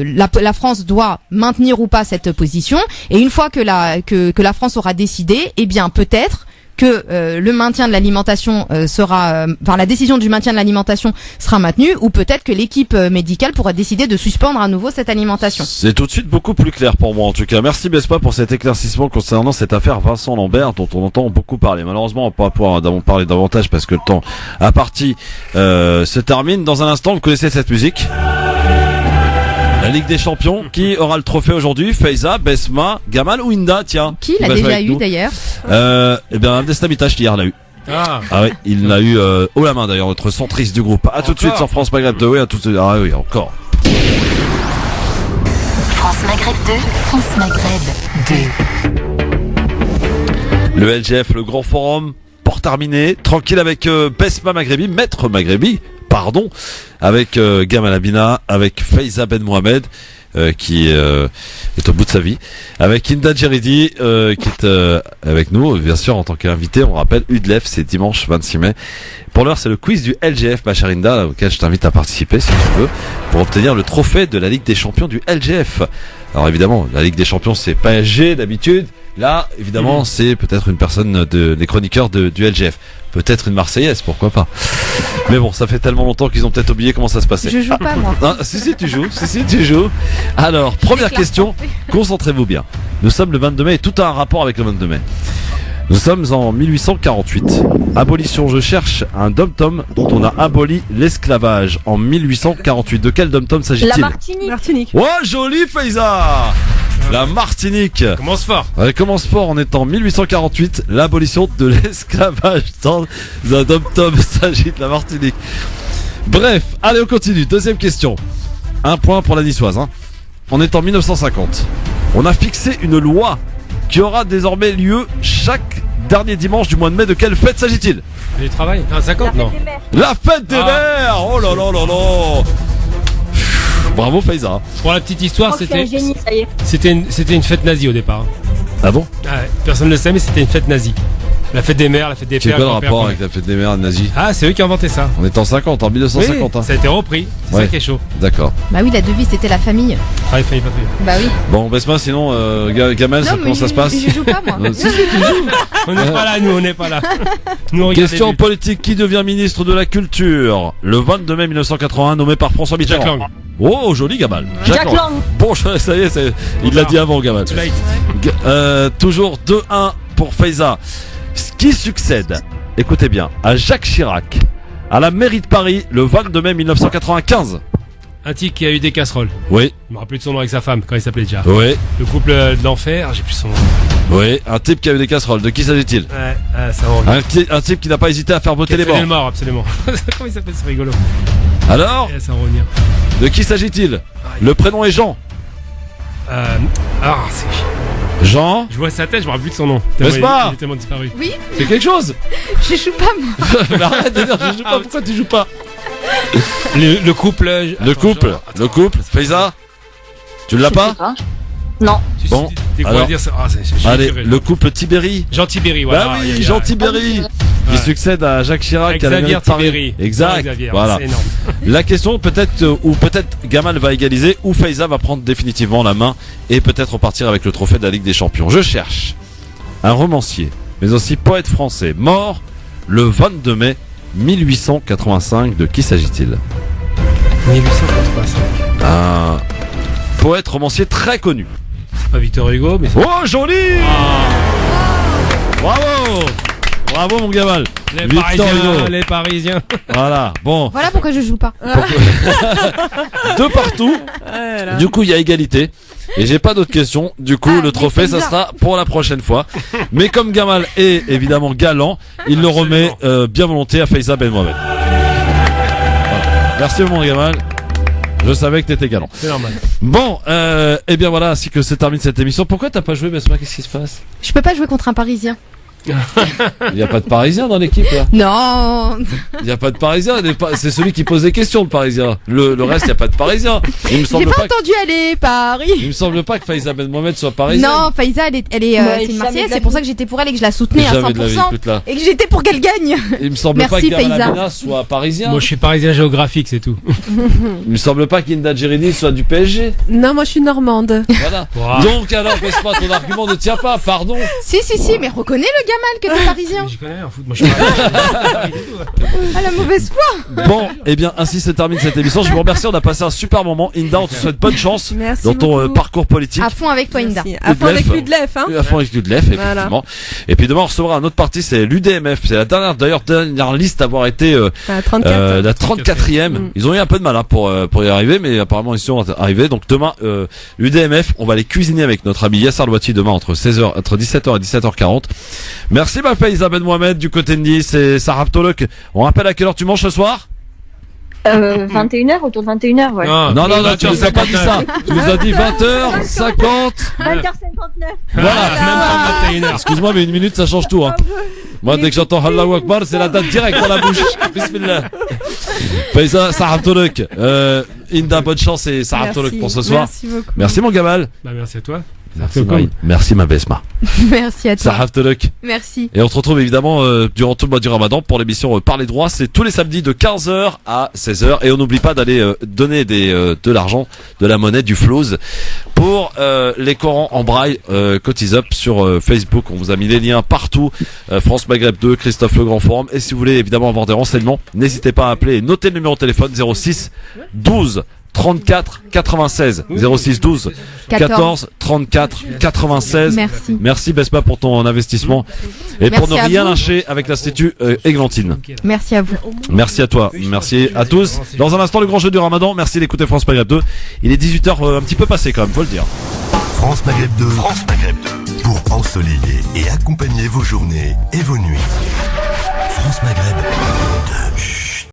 la France doit maintenir ou pas cette position, et une fois que la France aura décidé, eh bien peut-être que le maintien de l'alimentation la décision du maintien de l'alimentation sera maintenue, ou peut-être que l'équipe médicale pourra décider de suspendre à nouveau cette alimentation. C'est tout de suite beaucoup plus clair pour moi en tout cas. Merci Bespa pour cet éclaircissement concernant cette affaire Vincent Lambert dont on entend beaucoup parler. Malheureusement on va pas pouvoir parler davantage parce que le temps à partie se termine. Dans un instant, vous connaissez cette musique, la Ligue des Champions. Qui aura le trophée aujourd'hui? Faiza, Besma, Gamal ou Inda? Tiens, qui l'a déjà eu d'ailleurs? Eh bien Destamitash hier l'a eu. Ah oui, il l'a eu haut la main d'ailleurs, notre centriste du groupe. À tout de suite sur France Maghreb 2. Oui, à tout de suite. Ah oui, encore. France Maghreb 2, France Maghreb 2. Le LGF, le grand forum, pour terminer, tranquille avec Besma Maghrebi, maître Maghrebi, pardon, avec Gamal Abina, avec Faiza Ben Mohamed, qui est au bout de sa vie, avec Inda Djeridi qui est avec nous, bien sûr en tant qu'invité. On rappelle, UDLEF, c'est dimanche 26 mai. Pour l'heure, c'est le quiz du LGF, ma chère Inda, auquel je t'invite à participer si tu veux, pour obtenir le trophée de la Ligue des Champions du LGF. Alors évidemment, la Ligue des Champions, c'est PSG d'habitude. Là, évidemment, c'est peut-être une personne des chroniqueurs du LGF. Peut-être une Marseillaise, pourquoi pas. Mais bon, ça fait tellement longtemps qu'ils ont peut-être oublié comment ça se passait. Je joue pas, moi. Ah, si, tu joues. Si, tu joues. Alors, première question. Concentrez-vous bien. Nous sommes le 22 mai et tout a un rapport avec le 22 mai. Nous sommes en 1848. Abolition, je cherche un dom-tom dont on a aboli l'esclavage en 1848. De quel dom-tom s'agit-il? La Martinique. Oh, joli Faiza! La Martinique. Commence fort. Elle commence fort. On est en 1848. L'abolition de l'esclavage dans un dom-tom s'agit de la Martinique. Bref, allez, on continue. Deuxième question. Un point pour la niçoise. On est en 1950. On a fixé une loi qui aura désormais lieu chaque dernier dimanche du mois de mai. De quelle fête s'agit-il? Du travail? Non, 50, non. La fête des mères. Oh là là là là. Bravo Faiza. Pour la petite histoire, c'était une fête nazie au départ. Ah bon? Ah ouais, personne ne le sait, mais c'était une fête nazie. La fête des mères, la fête des pères. C'est quoi le rapport avec la fête des mères nazie? Ah, c'est eux qui ont inventé ça. On est en 50, en 1950. Oui, ça a été repris. C'est ça qui est chaud. D'accord. Bah oui, la devise c'était la famille. Ah, il fallait pas payer. Bah oui. Bon, Besma, sinon, Gamal, comment ça se passe? Je joue pas, moi. Si, tu joues. On n'est pas là, nous, on n'est pas là. Question politique, qui devient ministre de la Culture le 22 mai 1981, nommé par François Mitterrand? Jacques Lang. Oh, joli Gamal. Jacques Lang. Bon, ça y est, il l'a dit avant Gamal. Toujours 2-1 pour Faiza. Qui succède, écoutez bien, à Jacques Chirac à la mairie de Paris le 22 mai 1995? Un type qui a eu des casseroles. Oui. Je me rappelle plus de son nom avec sa femme, quand il s'appelait déjà. Oui. Le couple de l'enfer, j'ai plus son nom. Oui, un type qui a eu des casseroles. De qui s'agit-il? Ouais, ça revient. Un type qui n'a pas hésité à faire voter les morts. Le mort, absolument. Comment il s'appelle, c'est rigolo. Alors, ça revient. De qui s'agit-il? Le prénom est Jean. C'est... Jean. Je vois sa tête, je me rappelle plus de son nom. N'est-ce pas? Il est tellement disparu. Oui. C'est quelque chose. Je joue pas, moi. Mais arrête de dire je joue pas. Pourquoi tu joues pas? Le couple. Le couple. Faiza, tu l'as pas? Non. Bon. Alors, dire ça. Allez, le couple Tibéri. Jean Tibéri, voilà. Bah oui, Jean Tibéri. Qui succède à Jacques Chirac à la mairie de Paris. Exact. Voilà. C'est énorme. La question peut-être Gamal va égaliser ou Faiza va prendre définitivement la main et peut-être repartir avec le trophée de la Ligue des Champions. Je cherche un romancier, mais aussi poète français, mort le 22 mai 1885. De qui s'agit-il? 1885. Un poète romancier très connu. C'est pas Victor Hugo, mais c'est... Oh, joli! Bravo! Bravo mon Gamal. Les Parisiens. Voilà, bon. Voilà pourquoi je joue pas. Deux partout. Du coup, il y a égalité. Et j'ai pas d'autres questions. Du coup, le trophée, ça sera pour la prochaine fois. Mais comme Gamal est évidemment galant, il le remet bien volontiers à Faiza Ben Mohamed. Voilà. Merci mon Gamal. Je savais que t'étais galant. C'est normal. Bon, et bien voilà, ainsi que c'est terminé cette émission. Pourquoi t'as pas joué, Besma? Qu'est-ce qui se passe? Je peux pas jouer contre un Parisien. Il y a pas de Parisien dans l'équipe là. Non. Il y a pas de Parisien. C'est celui qui pose des questions, le Parisien. Le reste, il y a pas de Parisien. Il me semble J'ai pas pas. entendu aller Paris. Il me semble pas que Faiza Ben Mohamed soit parisienne. Non, Faiza, elle est c'est une Marseillaise. C'est pour ça que j'étais pour elle et que je la soutenais à 100% et que j'étais pour qu'elle gagne. Il me semble Merci, pas qu'Amal Amina soit parisien. Moi, je suis parisien géographique, c'est tout. Il me semble pas qu'Inda Djerini soit du PSG. Non, moi je suis normande. Voilà. Wow. Donc alors, Besma, ton argument ne tient pas, pardon. Si, mais reconnais le Gamal que t'es parisien. Mais je connais en foot, moi je suis parisien. Ah, la mauvaise foi. Bon, et bien ainsi se termine cette émission. Je vous remercie, on a passé un super moment. Inda, on te souhaite bonne chance dans ton parcours politique. À fond avec toi, Inda. À fond avec l'UDLEF, hein. À fond avec l'UDLEF, effectivement. Voilà. Et puis demain, on recevra un autre parti, c'est l'UDMF. C'est la dernière liste à avoir été la 34e. Ils ont eu un peu de mal pour y arriver, mais apparemment ils sont arrivés. Donc demain, l'UDMF, on va les cuisiner avec notre ami Yassar Louati demain entre 17h et 17h40. Merci ma Faiza Ben Mohamed du côté de Nice et Sarah Tolok. On rappelle à quelle heure tu manges ce soir? 21h, autour de 21h, ouais. Non, tu nous as pas dit ça. Tu nous as dit 20h50. 20h59. Voilà, même pas 21h. Excuse-moi, mais une minute, ça change tout, hein. Moi, dès que j'entends Allahu Akbar, c'est la date directe dans la bouche. Bismillah. Faiza, Sarah Tolok. Inda, bonne chance et Sarah Tolok pour ce soir. Merci beaucoup. Merci mon Gamal. Bah, merci à toi. Merci ma Besma. Merci à toi. Sarah Tolok. Merci. Et on se retrouve évidemment durant tout le mois du Ramadan pour l'émission Parler droit. C'est tous les samedis de 15h à 16h. Et on n'oublie pas d'aller donner de l'argent, de la monnaie, du flouze pour les Corans en braille. Cotise Up sur Facebook. On vous a mis les liens partout. France Maghreb 2, Christophe Le Grand Forum. Et si vous voulez évidemment avoir des renseignements, n'hésitez pas à appeler et notez le numéro de téléphone 06 12 34 96 06 12 14 34 96. Merci Besma pour ton investissement et pour ne rien lâcher avec l'Institut Églantine. Merci à vous. Merci à toi. Merci à tous. Dans un instant, le grand jeu du Ramadan. Merci d'écouter France Maghreb 2. Il est 18h un petit peu passé quand même, faut le dire. France Maghreb 2. France Maghreb 2. Pour ensoleiller et accompagner vos journées et vos nuits. France Maghreb